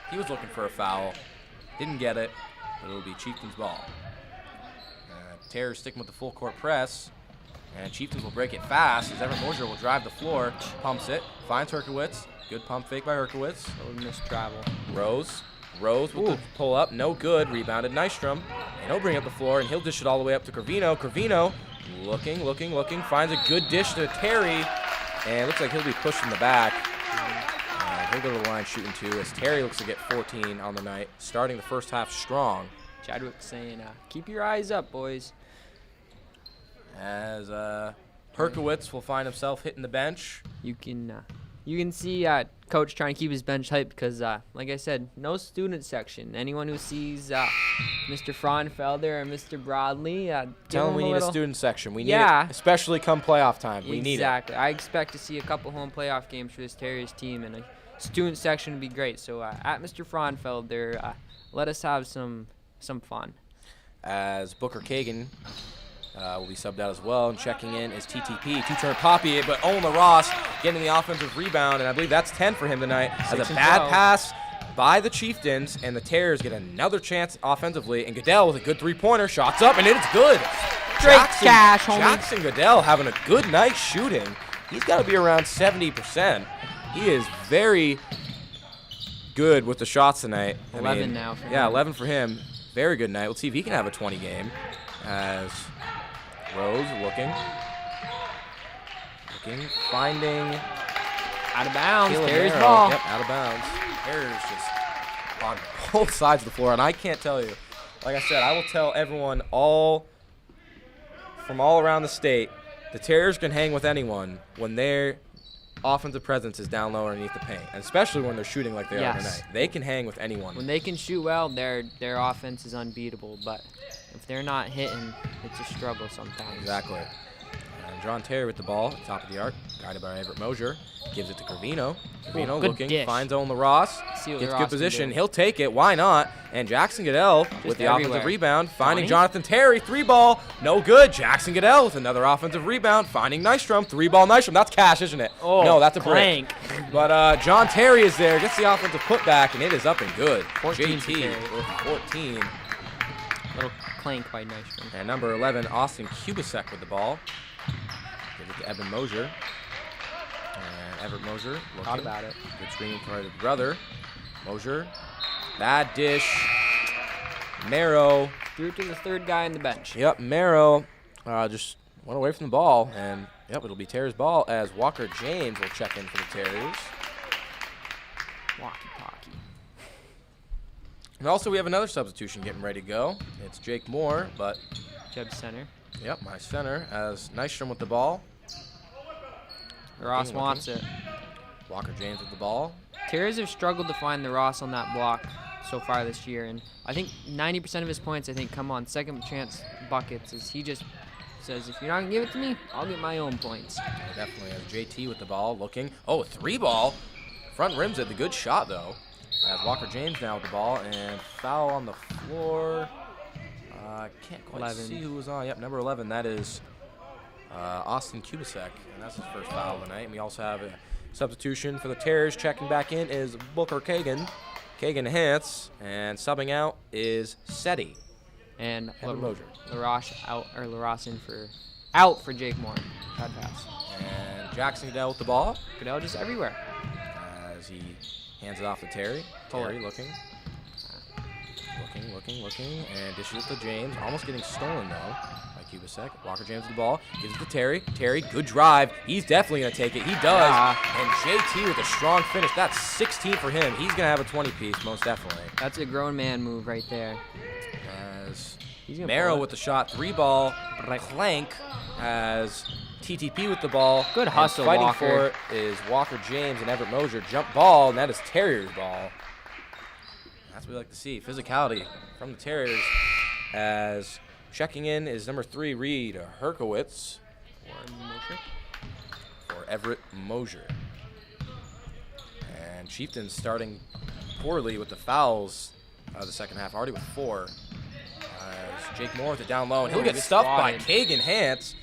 He was looking for a foul. Didn't get it, but it'll be Chieftain's ball. Terriers sticking with the full court press. And Chieftains will break it fast as Everett Mosier will drive the floor. Pumps it. Finds Herkowitz. Good pump fake by Herkowitz. That would miss travel. Rose with the pull up. No good. Rebounded Nystrom. And he'll bring up the floor, and he'll dish it all the way up to Gravino. Gravino looking. Finds a good dish to Terry. And it looks like he'll be pushed in the back. He'll go to the line shooting 2 as Terry looks to get 14 on the night. Starting the first half strong. Chadwick saying, keep your eyes up, boys. As Herkowitz will find himself hitting the bench. You can You can see Coach trying to keep his bench hype because, like I said, no student section. Anyone who sees Mr. Fraunfelder or Mr. Broadley, Tell them we need a little student section. We need Yeah. it, especially come playoff time. We need it. Exactly. I expect to see a couple home playoff games for this Terriers team, and a student section would be great. So at Mr. Fraunfelder, let us have some fun. As Booker Kagan will be subbed out as well, and checking in is TTP, two-turn Poppy, but Owen LaRosse getting the offensive rebound, and I believe that's 10 for him tonight. As a bad 12. pass by the Chieftains, and the Terriers get another chance offensively, and Goodell with a good three-pointer, shots up, and it's good. Straight cash, homie. Jackson Goodell having a good night shooting. He's got to be around 70%. He is very good with the shots tonight. 11 now for him. Yeah, 11 for him. Very good night. Let's see if he can have a 20 game. As Rose looking, finding. Out of bounds. Caleb Terriers Merrill. ball. Yep, out of bounds. Terriers just on both sides of the floor, and I can't tell you. Like I said, I will tell everyone from all around the state, the Terriers can hang with anyone when their offensive presence is down low underneath the paint, and especially when they're shooting like they are tonight. They can hang with anyone. When they can shoot well, their offense is unbeatable. But if they're not hitting, it's a struggle sometimes. Exactly. And John Terry with the ball, top of the arc, guided by Everett Mosier, gives it to Gravino. Gravino Good looking, dish. finds Owen LaRosse, See what gets LaRosse good can position. do. He'll take it. Why not? And Jackson Goodell with the everywhere. offensive rebound, finding Johnny? Jonathan Terry, three ball, no good. Jackson Goodell with another offensive rebound, finding Nystrom, three ball Nystrom. That's cash, isn't it? Oh, no, that's a break. clank. But John Terry is there, gets the offensive putback, and it is up and good. 14 for JT Terry. with 14. Little clank by Nystrom. And number 11, Austin Kubasek with the ball. Give it to Evan Mosier. And Everett Mosier looking. Thought about it. Good screen for his brother. Mosier. Bad dish. Marrow. Threw to the third guy on the bench. Yep, Marrow just went away from the ball. And, yep, it'll be Terriers' ball as Walker James will check in for the Terriers. Walkie-talkie. And also we have another substitution getting ready to go. It's Jake Moore, but, Jeb center. yep, my center as Nystrom with the ball. Ross wants it. Walker James with the ball. Terriers have struggled to find the Ross on that block so far this year, and I think 90% of his points, come on second chance buckets, as he just says, if you're not going to give it to me, I'll get my own points. Yeah, definitely has JT with the ball looking. Oh, a three ball. Front rims it. The good shot, though. As Walker James now with the ball, and foul on the floor. I can't quite 11. see who was on. Yep, number 11. That is Austin Kubasek, and that's his first foul of the night. And we also have a substitution for the Terriers. Checking back in is Booker Kagan. Kagan Hance, and subbing out is Seti. And Evan Mosier. LaRoche out for Jake Moore. Bad pass. And Jackson Goodell with the ball Goodell just everywhere. as he hands it off to Terry. Pull Terry it. looking, and dishes it to James. Almost getting stolen, though, by Kubasek. Walker James with the ball, gives it to Terry. Terry, good drive. He's definitely going to take it. He does. Yeah. And JT with a strong finish. That's 16 for him. He's going to have a 20-piece, most definitely. That's a grown man move right there. As He's gonna Merrill pull it. with the shot, three ball, clank, as TTP with the ball. Good And hustle, fighting Walker. for it is Walker James and Everett Mosier. Jump ball, and that is Terriers' ball. That's what we like to see. Physicality from the Terriers. As checking in is number 3, Reed Herkowitz for Everett Mosier. And Chieftains starting poorly with the fouls of the second half, already with 4. As Jake Moore with it down low, and he'll get Good stuffed by spotted. Kagan Hance.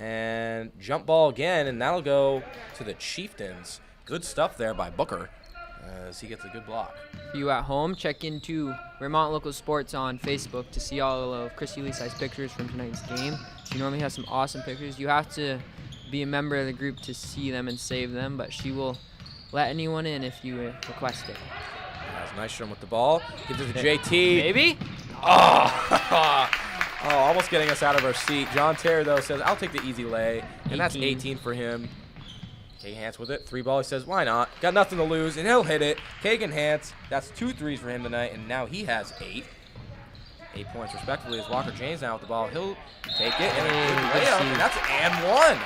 And jump ball again, and that'll go to the Chieftains. Good stuff there by Booker as he gets a good block. For you at home, check into Vermont Local Sports on Facebook to see all of Christy Leasai's pictures from tonight's game. She normally has some awesome pictures. You have to be a member of the group to see them and save them, but she will let anyone in if you request it. As Nystrom with the ball, gives it to JT. Maybe? Oh, almost getting us out of our seat. John Terry, though, says, I'll take the easy lay. And that's 18 for him. Kagan Hance with it. 3 ball. He says, why not? Got nothing to lose, and he'll hit it. Kagan Hance, that's 2 threes for him tonight, and now he has 8. 8 points, respectively, as Walker James now with the ball. He'll take it, and a good layup, and that's and 1.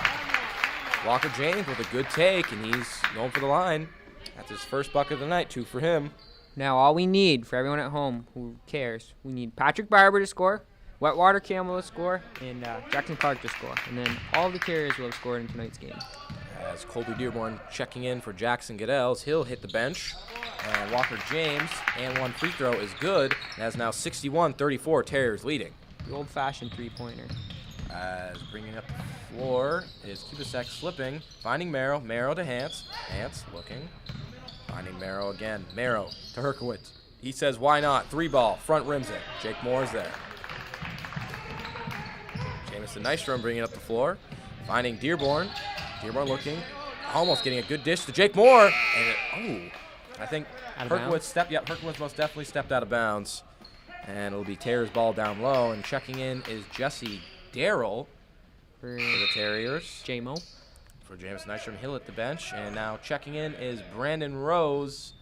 Walker James with a good take, and he's going for the line. That's his first bucket of the night, 2 for him. Now all we need for everyone at home who cares, we need Patrick Barber to score, Wetwater Campbell to score, and Jackson Clark to score. And then all the Terriers will have scored in tonight's game. As Colby Dearborn checking in for Jackson Goodell's, he'll hit the bench. And Walker James and 1 free throw is good. And has now 61-34, Terriers leading. The old-fashioned three-pointer. As bringing up the floor is Kubasek slipping, finding Merrill. Merrill to Hance. Hance looking. Finding Merrill again. Merrill to Herkowitz. He says, why not? 3-ball. Front rims it. Jake Moore's there. Jamison Nystrom bringing up the floor. Finding Dearborn. Dearborn looking. Almost getting a good dish to Jake Moore. And I think Herkowitz stepped. Yep, Herkowitz most definitely stepped out of bounds. And it'll be Terriers ball down low. And checking in is Jesse Darrell for the Terriers. J-Mo. For Jamison Nystrom. He'll at the bench. And now checking in is Brandon Rose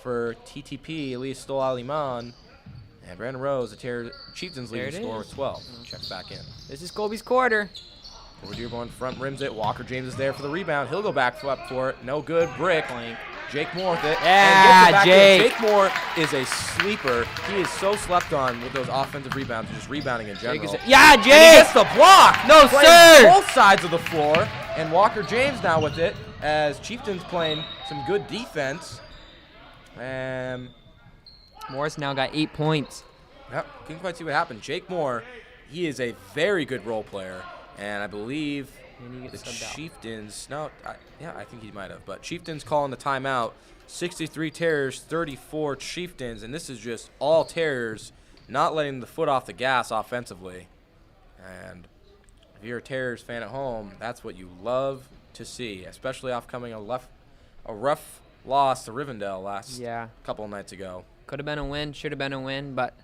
for TTP, Elias Stoll Aliman. And Brandon Rose, the Chieftains leading score with 12. Checks back in. This is Colby's quarter. Over Dearborn, front rims it. Walker James is there for the rebound. He'll go back up for it. No good. Brick. Jake Moore with it. Yeah, Jake. Jake Moore is a sleeper. He is so slept on with those offensive rebounds, just rebounding in general. Jake. And he gets the block. No, playing sir. Both sides of the floor. And Walker James now with it as Chieftains playing some good defense. And Moore's now got 8 points. yep, couldn't quite see what happened. Jake Moore, he is a very good role player. And I believe the Chieftains, I think he might have. But Chieftains calling the timeout. 63 Terriers, 34 Chieftains. And this is just all Terriers not letting the foot off the gas offensively. And if you're a Terriers fan at home, that's what you love to see, especially off coming a rough loss to Rivendell last couple of nights ago. Could have been a win, should have been a win, but,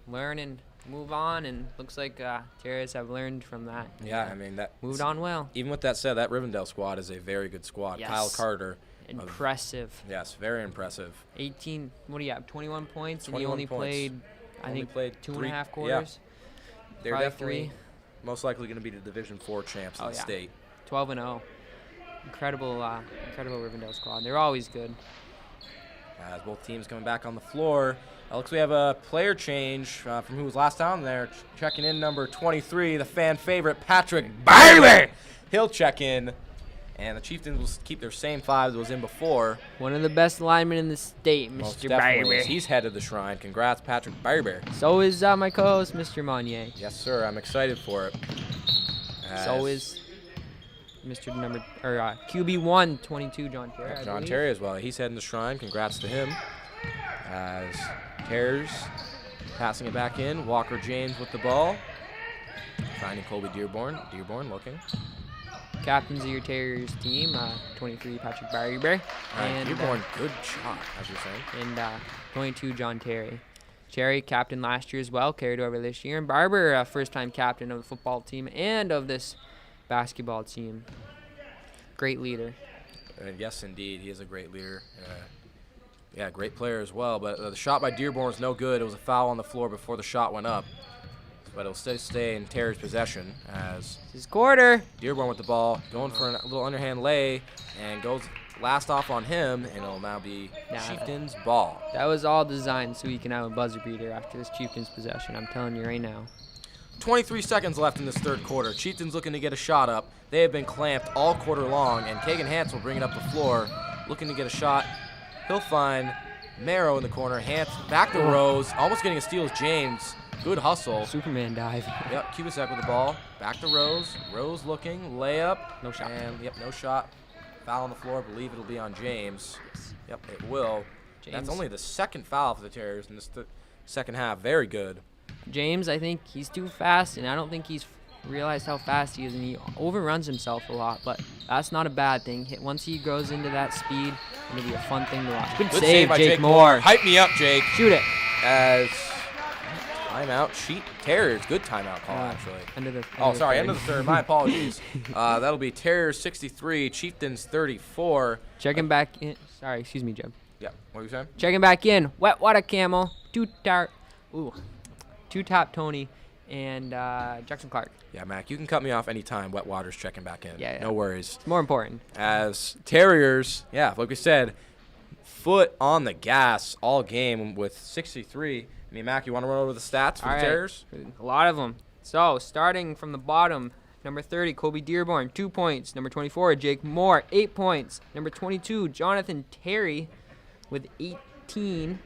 learn and move on, and looks like Terriers have learned from that. Yeah, I mean, that moved on well. Even with that said, that Rivendell squad is a very good squad. Yes. Kyle Carter. Impressive. Yes, very impressive. 18, what do you have, 21 points? 21 and he only points. played, I think, two and a half quarters? Yeah. They're Probably definitely most likely going to be the Division IV champs in the state. 12-0. Incredible Rivendell squad. They're always good. As both teams coming back on the floor. Looks we have a player change from who was last down there. Checking in number 23, the fan favorite, Patrick Barber. He'll check in. And the Chieftains will keep their same 5 that was in before. One of the best linemen in the state, Mr. Barber. He's head of the shrine. Congrats, Patrick Barber. So is my co-host, Mr. Monnier. Yes, sir. I'm excited for it. So is Mr. QB1, 22, John Terry. John Terry as well. He's heading the shrine. Congrats to him. As Terriers passing it back in. Walker James with the ball. Finding Colby Dearborn. Dearborn looking. Captains of your Terriers team, 23, Patrick Barber. And Dearborn, good shot, as you're saying. And 22, John Terry. Cherry, captain last year as well, carried over this year. And Barber, first-time captain of the football team and of this basketball team. Great leader. Yes, indeed. He is a great leader. Great player as well. But the shot by Dearborn was no good. It was a foul on the floor before the shot went up. But it'll stay in Terriers' possession as his quarter. Dearborn with the ball, going for a little underhand lay, and goes last off on him, and it'll now be Chieftains' ball. That was all designed so he can have a buzzer beater after this Chieftains possession. I'm telling you right now. 23 seconds left in this third quarter. Chieftains looking to get a shot up. They have been clamped all quarter long, and Kagan Hance will bring it up the floor, looking to get a shot. He'll find Marrow in the corner. Hance back to Rose, almost getting a steal with James. Good hustle. Superman dive. Yep, Kubasek with the ball. Back to Rose. Rose looking. Layup. No shot. And, no shot. Foul on the floor. I believe it'll be on James. Yep, it will. James. That's only the second foul for the Terriers in this second half. Very good. James, I think he's too fast, and I don't think he's realized how fast he is, and he overruns himself a lot, but that's not a bad thing. Once he goes into that speed, it'll be a fun thing to watch. Good save by Jake Moore. Hype me up, Jake. Shoot it. As timeout, Terriers. Good timeout call, actually. End of the third. My apologies. That'll be Terriers 63, Chieftains 34. Checking back in. Sorry, excuse me, Jeb. Yeah, what were you saying? Checking back in. Wetwater Camel. Two-tap Tony. and Jackson Clark. Yeah, Mac, you can cut me off anytime Wetwater's checking back in. Yeah. No worries. It's more important. As Terriers, yeah, like we said, foot on the gas all game with 63. I mean, Mac, you want to run over the stats for All the right. Terriers? A lot of them. So, starting from the bottom, number 30, Colby Dearborn, 2 points. Number 24, Jake Moore, 8 points. Number 22, Jonathan Terry with 18.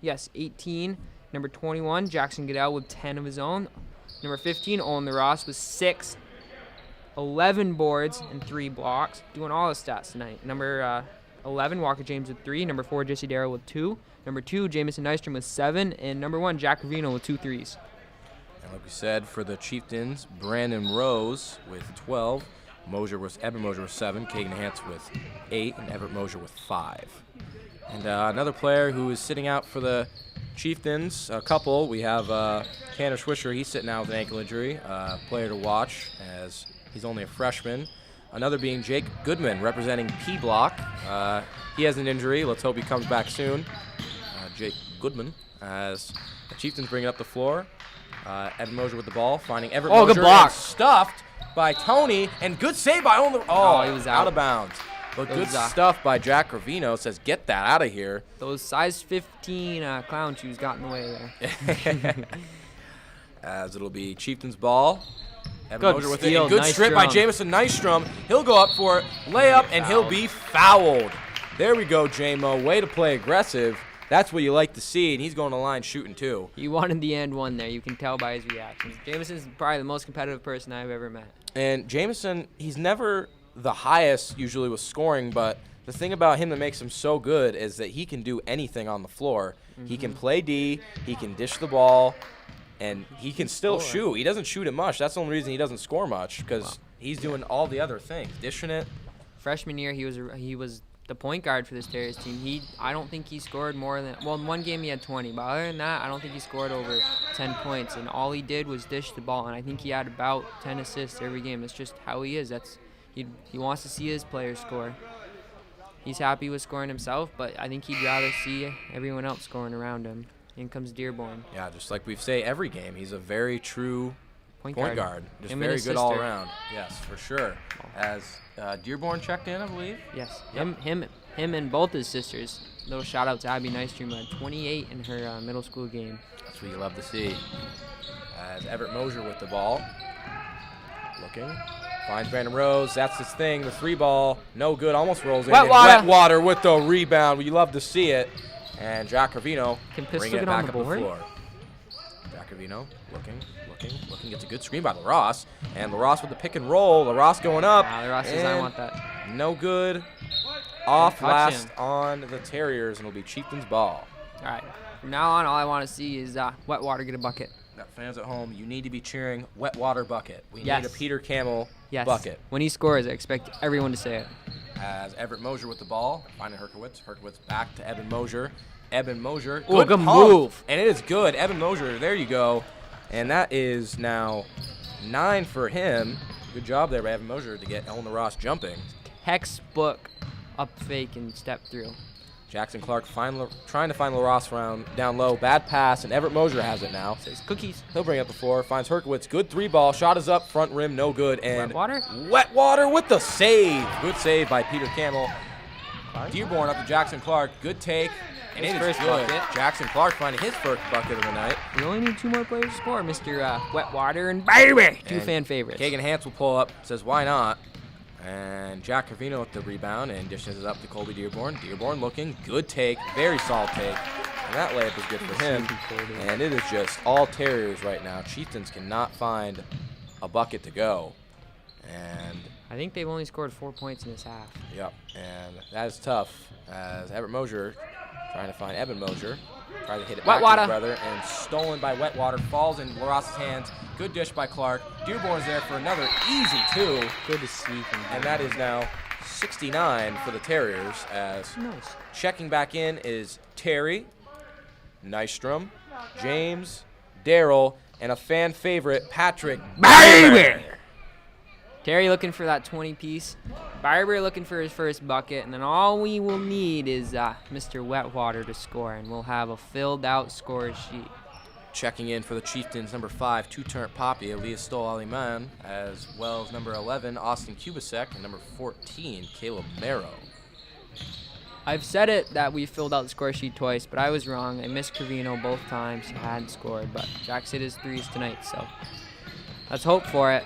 Yes, 18. Number 21, Jackson Goodell with 10 of his own. Number 15, Owen LaRosse with 6, 11 boards, and 3 blocks. Doing all the stats tonight. Number 11, Walker James with 3. Number 4, Jesse Darrow with 2. Number 2, Jamison Nystrom with 7. And number 1, Jack Ravino with 2 threes. And like we said, for the Chieftains, Brandon Rose with 12. Evan Mosier with 7. Kagan Hance with 8. And Everett Mosier with 5. And another player who is sitting out for the Chieftains, a couple. We have Tanner Swisher. He's sitting out with an ankle injury. Player to watch as he's only a freshman. Another being Jake Goodman, representing P Block. He has an injury. Let's hope he comes back soon. Jake Goodman, as the Chieftains bring it up the floor. Evan Mosier with the ball, finding Everett Mosier. Good block. Stuffed by Tony, and good save by Owen. He was out of bounds. But good stuff by Jack Ravino. Says, get that out of here. Those size 15 clown shoes got in the way there. As it'll be Chieftains ball. Evan Good Mosier with steal, it. Good nice strip by drum. Jamison Nystrom. He'll go up for it, layup, and he'll be fouled. There we go, J-Mo. Way to play aggressive. That's what you like to see, and he's going to the line shooting too. He wanted the end one there. You can tell by his reactions. Jamison's probably the most competitive person I've ever met. And Jamison, he's never the highest usually with scoring, but the thing about him that makes him so good is that he can do anything on the floor. He can play D, he can dish the ball, and he can still shoot. He doesn't shoot it much. That's the only reason he doesn't score much, because he's doing all the other things, dishing it. Freshman year, he was the point guard for this Terriers team. I don't think he scored more than, well, in one game he had 20, but other than that, I don't think he scored over 10 points, and all he did was dish the ball, and I think he had about 10 assists every game. That's just how he is. He wants to see his players score. He's happy with scoring himself, but I think he'd rather see everyone else scoring around him. In comes Dearborn. Yeah, just like we say every game, he's a very true point guard. Just Him very good all around. Yes, for sure. As Dearborn checked in, I believe. Yes, Yep. him and both his sisters. Little shout out to Abby Nystrom, 28 in her middle school game. That's what you love to see. As Everett Mosier with the ball. Looking. Finds Brandon Rose. That's his thing. The 3-ball. No good. Almost rolls in. Wetwater with the rebound. We love to see it. And Jack Ravino bringing it back up the floor. Jack Ravino looking. Gets a good screen by LaRosse. And LaRosse with the pick and roll. LaRosse going up. LaRosse says, I want that. No good. Off last on the Terriers, and it'll be Chieftains ball. All right. From now on, all I want to see is Wetwater get a bucket. Now, fans at home, you need to be cheering Wetwater bucket. We need a Peter Camel bucket. When he scores, I expect everyone to say it. As Everett Mosier with the ball, finding Herkowitz. Herkowitz back to Evan Mosier. Evan Mosier. Good move. And it is good. Evan Mosier, there you go. And that is now 9 for him. Good job there by Evan Mosier to get Owen LaRosse jumping. Textbook up fake and step through. Jackson Clark trying to find LaRosse down low. Bad pass, and Everett Mosier has it now. Says cookies. He'll bring it up the floor. Finds Herkowitz. Good 3-ball. Shot is up. Front rim, no good. And Wetwater with the save. Good save by Peter Camel. Dearborn up to Jackson Clark. Good take. And it is good. Jackson Clark finding his first bucket of the night. We only need 2 more players to score, Mr. Wetwater and baby. 2 fan favorites. Kagan Hance will pull up. Says, why not? And Jack Ravino with the rebound and dishes it up to Colby Dearborn. Dearborn looking. Good take. Very solid take. And that layup is good for him. And it is just all Terriers right now. Chieftains cannot find a bucket to go. And I think they've only scored 4 points in this half. Yep. And that is tough as Everett Mosier trying to find Evan Mosier. Tries to hit it back to his brother, and stolen by Wetwater. Falls in LaRosse's hands. Good dish by Clark. Dearborn's there for another easy 2. Good to see from him. And that is now 69 for the Terriers as checking back in is Terry, Nystrom, James, Daryl, and a fan favorite, Patrick. Baby! Terry looking for that 20-piece. Barber looking for his first bucket. And then all we will need is Mr. Wetwater to score. And we'll have a filled-out score sheet. checking in for the Chieftains, number 5, two-turn Poppy, Elias Stoll-Aliman, as well as number 11, Austin Kubasek, and number 14, Caleb Merrow. I've said it that we filled out the score sheet twice, but I was wrong. I missed Covino both times. He hadn't scored, but Jack's hit his threes tonight, so let's hope for it.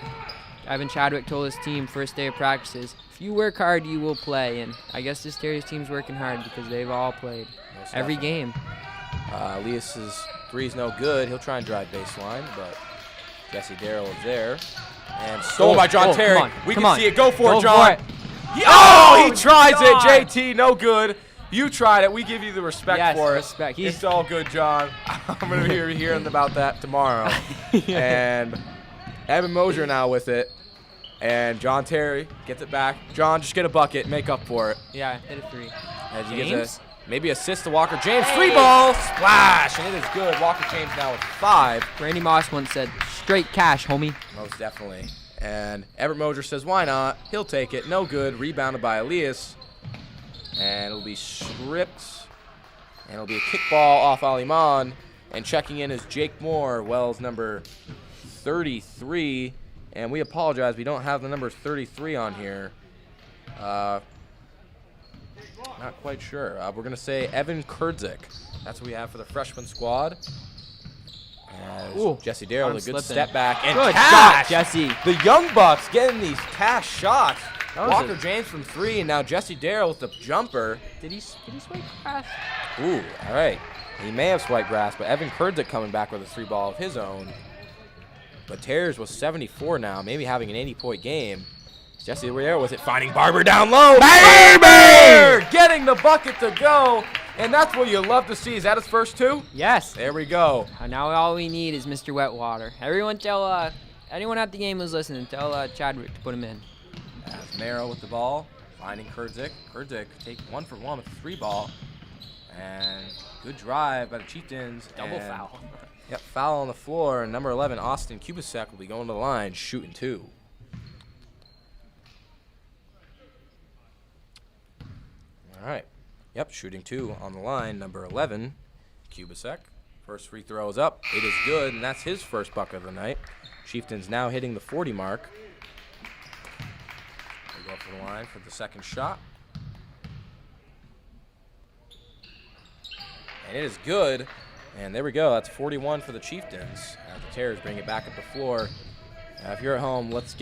Ivan Chadwick told his team first day of practices, if you work hard, you will play. And I guess this Terriers team's working hard because they've all played every game. Elias's three's no good. He'll try and drive baseline, but Jesse Darrell is there. And stolen by John Terry. We can see it. Go for it, John. Oh, he tries it. JT, no good. You tried it. We give you the respect for it. Respect. It's all good, John. I'm going to be hearing about that tomorrow. And Evan Mosier now with it. And John Terry gets it back. John, just get a bucket. Make up for it. Yeah, hit a three. As he gets maybe assist to Walker James. Hey. 3-ball. Splash. And it is good. Walker James now with 5. Randy Moss once said, straight cash, homie. Most definitely. And Everett Mosier says, why not? He'll take it. No good. Rebounded by Elias. And it'll be stripped. And it'll be a kickball off Aliman. And checking in is Jake Moore, Wells number 33. And we apologize. We don't have the number 33 on here. Not quite sure. We're going to say Evan Kurdzik. That's what we have for the freshman squad. Jesse Darrell, a good step back. And good cash. Shot, Jesse. The Young Bucks getting these cash shots. Walker James from 3, and now Jesse Darrell with the jumper. Did he swipe grass? Ooh, all right. He may have swiped grass, but Evan Kurdzik coming back with a 3-ball of his own. But Terriers was 74 now, maybe having an 80-point game. Jesse Darrell with it, finding Barber down low. Barber getting the bucket to go. And that's what you love to see. Is that his first 2? Yes. There we go. Now all we need is Mr. Wetwater. Everyone tell, anyone at the game who's listening, tell Chadwick to put him in. As Merrow with the ball, finding Kurdzik. Kurdzik take 1 for 1 with a 3-ball. And good drive by the Chieftains. Double foul. Yep, foul on the floor. And number 11, Austin Kubasek, will be going to the line, shooting 2. All right. Yep, shooting 2 on the line. Number 11, Kubasek. First free throw is up. It is good, and that's his first bucket of the night. Chieftains now hitting the 40 mark. They go up to the line for the second shot. And it is good. And there we go. That's 41 for the Chieftains. The Terriers bring it back up the floor. If you're at home, let's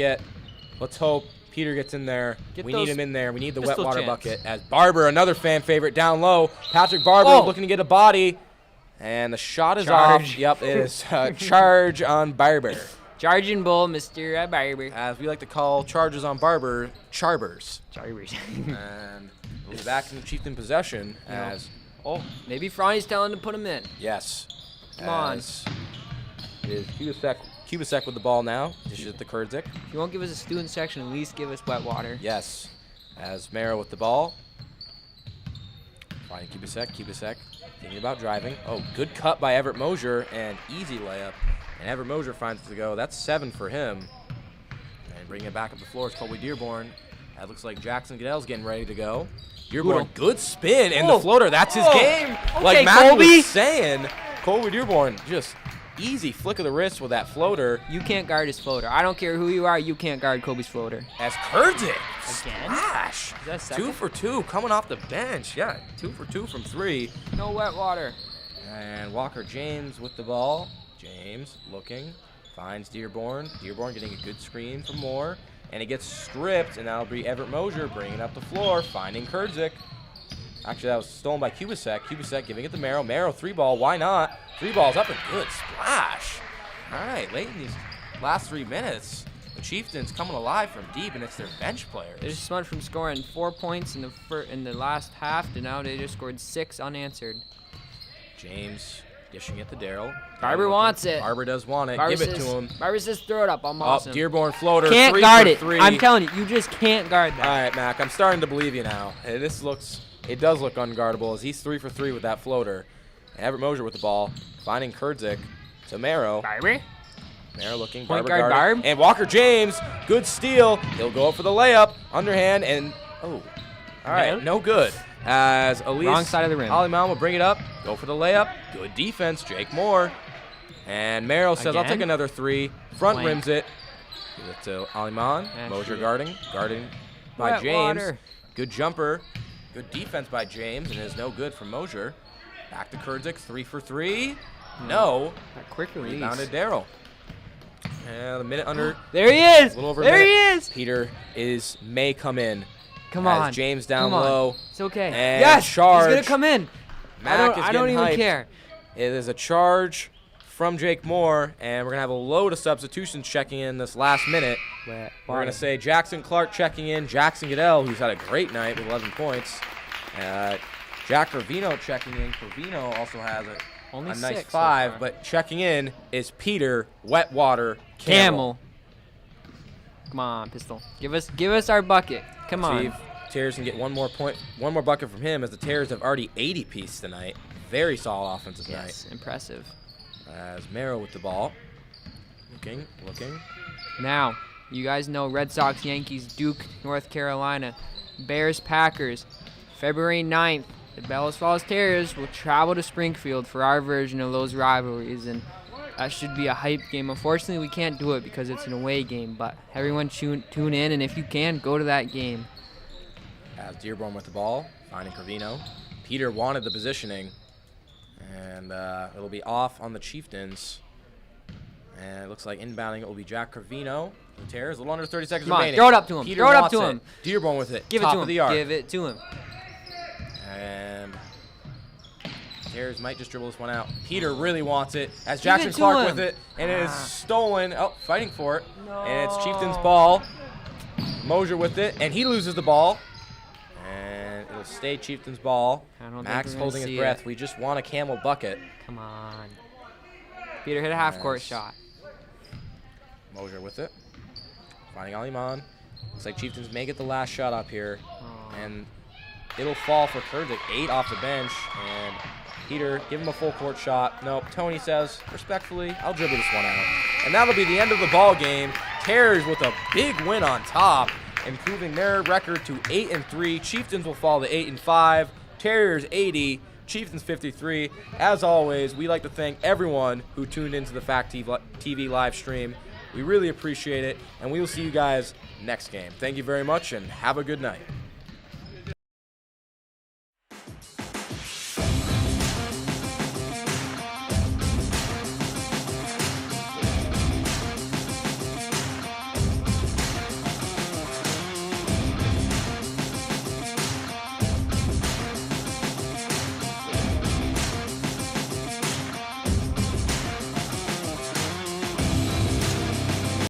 hope Peter gets in there. We need him in there. We need the wet water bucket. As Barber, another fan favorite, down low. Patrick Barber looking to get a body. And the shot is off. Yep, it is charge on Barber. Charging bull, Mr. Barber. As we like to call charges on Barber, charbers. Charbers. And we'll be back in the Chieftain possession as... Oh, maybe Franny's telling him to put him in. Yes. Come on. It is Kubasek with the ball now. This is the Kurdzik. If you won't give us a student section, at least give us wet water. Yes. As Merrow with the ball. Finding Kubasek thinking about driving. Oh, good cut by Everett Mosier and easy layup. And Everett Mosier finds it to go. That's 7 for him. And bringing it back up the floor is Colby Dearborn. That looks like Jackson Goodell's getting ready to go. Dearborn, good spin, and the floater. That's his game. Okay, like Matt was saying, Colby Dearborn, just easy flick of the wrist with that floater. You can't guard his floater. I don't care who you are, you can't guard Kobe's floater. As Kurdzik. Again? Splash. Is that second? 2 for 2 coming off the bench. Yeah, 2 for 2 from 3. No wet water. And Walker James with the ball. James looking, finds Dearborn. Dearborn getting a good screen from Moore. And it gets stripped, and that'll be Everett Mosier bringing up the floor, finding Kurdzik. Actually, that was stolen by Kubasek. Kubasek giving it to Merrow. Merrow, 3-ball, why not? 3 balls up and good splash. All right, late in these last 3 minutes, the Chieftains coming alive from deep, and it's their bench players. They just went from scoring 4 points in the last half to now they just scored 6 unanswered. James dishing it to Darrell. Barber wants it. Barber does want it. Barber Give it to him. Barber says throw it up. I'm awesome. Dearborn floater. Can't 3 guard for it. 3. I'm telling you, you just can't guard that. All right, Mac, I'm starting to believe you now. It does look unguardable as he's 3 for 3 with that floater. And Everett Mosier with the ball, finding Kurdzik to Merrow. Barber. Merrow looking. Point Barber guard guarded. Barb. And Walker James, good steal. He'll go up for the layup, underhand, and all right, no good. As Elise, Wrong side of the rim. Aliman will bring it up, go for the layup. Good defense, Jake Moore. And Merrill says, I'll take Again? another 3. Front Blank. rims it. Give it to Aliman. That's Mosier it. guarding by Wet James. water. Good jumper. Good defense by James, and is no good from Mosier. Back to Kurzik, 3 for 3. No. That quick release. Rebounded Daryl. And a minute under. There he is. A little over a There minute. he is. Peter may come in. Come As on. James down Come on. low. It's okay. And Yes. charge. He's gonna come in. Mac is I don't getting even hyped. care. It is a charge from Jake Moore, and we're going to have a load of substitutions checking in this last minute. Wet We're going to say Jackson Clark checking in, Jackson Goodell, who's had a great night with 11 points. Jack Corvino checking in. Corvino also has Only a 6 nice so 5, far. but checking in is Peter Wetwater Camel. Come on, Pistol. Give us our bucket. Come on. See if Terriers can get one more bucket from him, as the Terriers have already 80-piece tonight. Very solid offensive Yes, impressive. night. As Merrill with the ball. Looking. Now, you guys know Red Sox, Yankees, Duke, North Carolina, Bears, Packers. February 9th, the Bellows Falls Terriers will travel to Springfield for our version of those rivalries, and that should be a hype game. Unfortunately, we can't do it because it's an away game, but everyone tune in, and if you can, go to that game. As Dearborn with the ball, finding Corvino. Peter wanted the positioning, and it'll be off on the Chieftains. And it looks like inbounding it will be Jack Corvino. The Terriers, a little under 30 seconds Come on, remaining. throw it up to him. Peter Throw it up wants to him. Dearborn with it. Give top it to of him. the yard. Give it to him. And Terriers might just dribble this one out. Peter really wants it, as Give Jackson it to Clark him. with it, and it is stolen. Oh, fighting for it. No. And it's Chieftains ball. Mosier with it, and he loses the ball. And it'll stay Chieftains ball. I don't think Max we're gonna holding his see breath. it. We just want a camel bucket. Come on. Peter, hit a half-court Yes. shot. Mosier with it. Finding Aliman. Looks like Chieftains may get the last shot up here. Aw. And it'll fall for Kurzik. 8 off the bench. And Peter, give him a full court shot. Nope. Tony says, respectfully, I'll dribble this one out. And that'll be the end of the ball game. Terriers with a big win on top, improving their record to 8-3. Chieftains will fall to 8-5. Terriers 80. Chieftains 53. As always, we like to thank everyone who tuned into the Fact TV live stream. We really appreciate it, and we will see you guys next game. Thank you very much, and have a good night.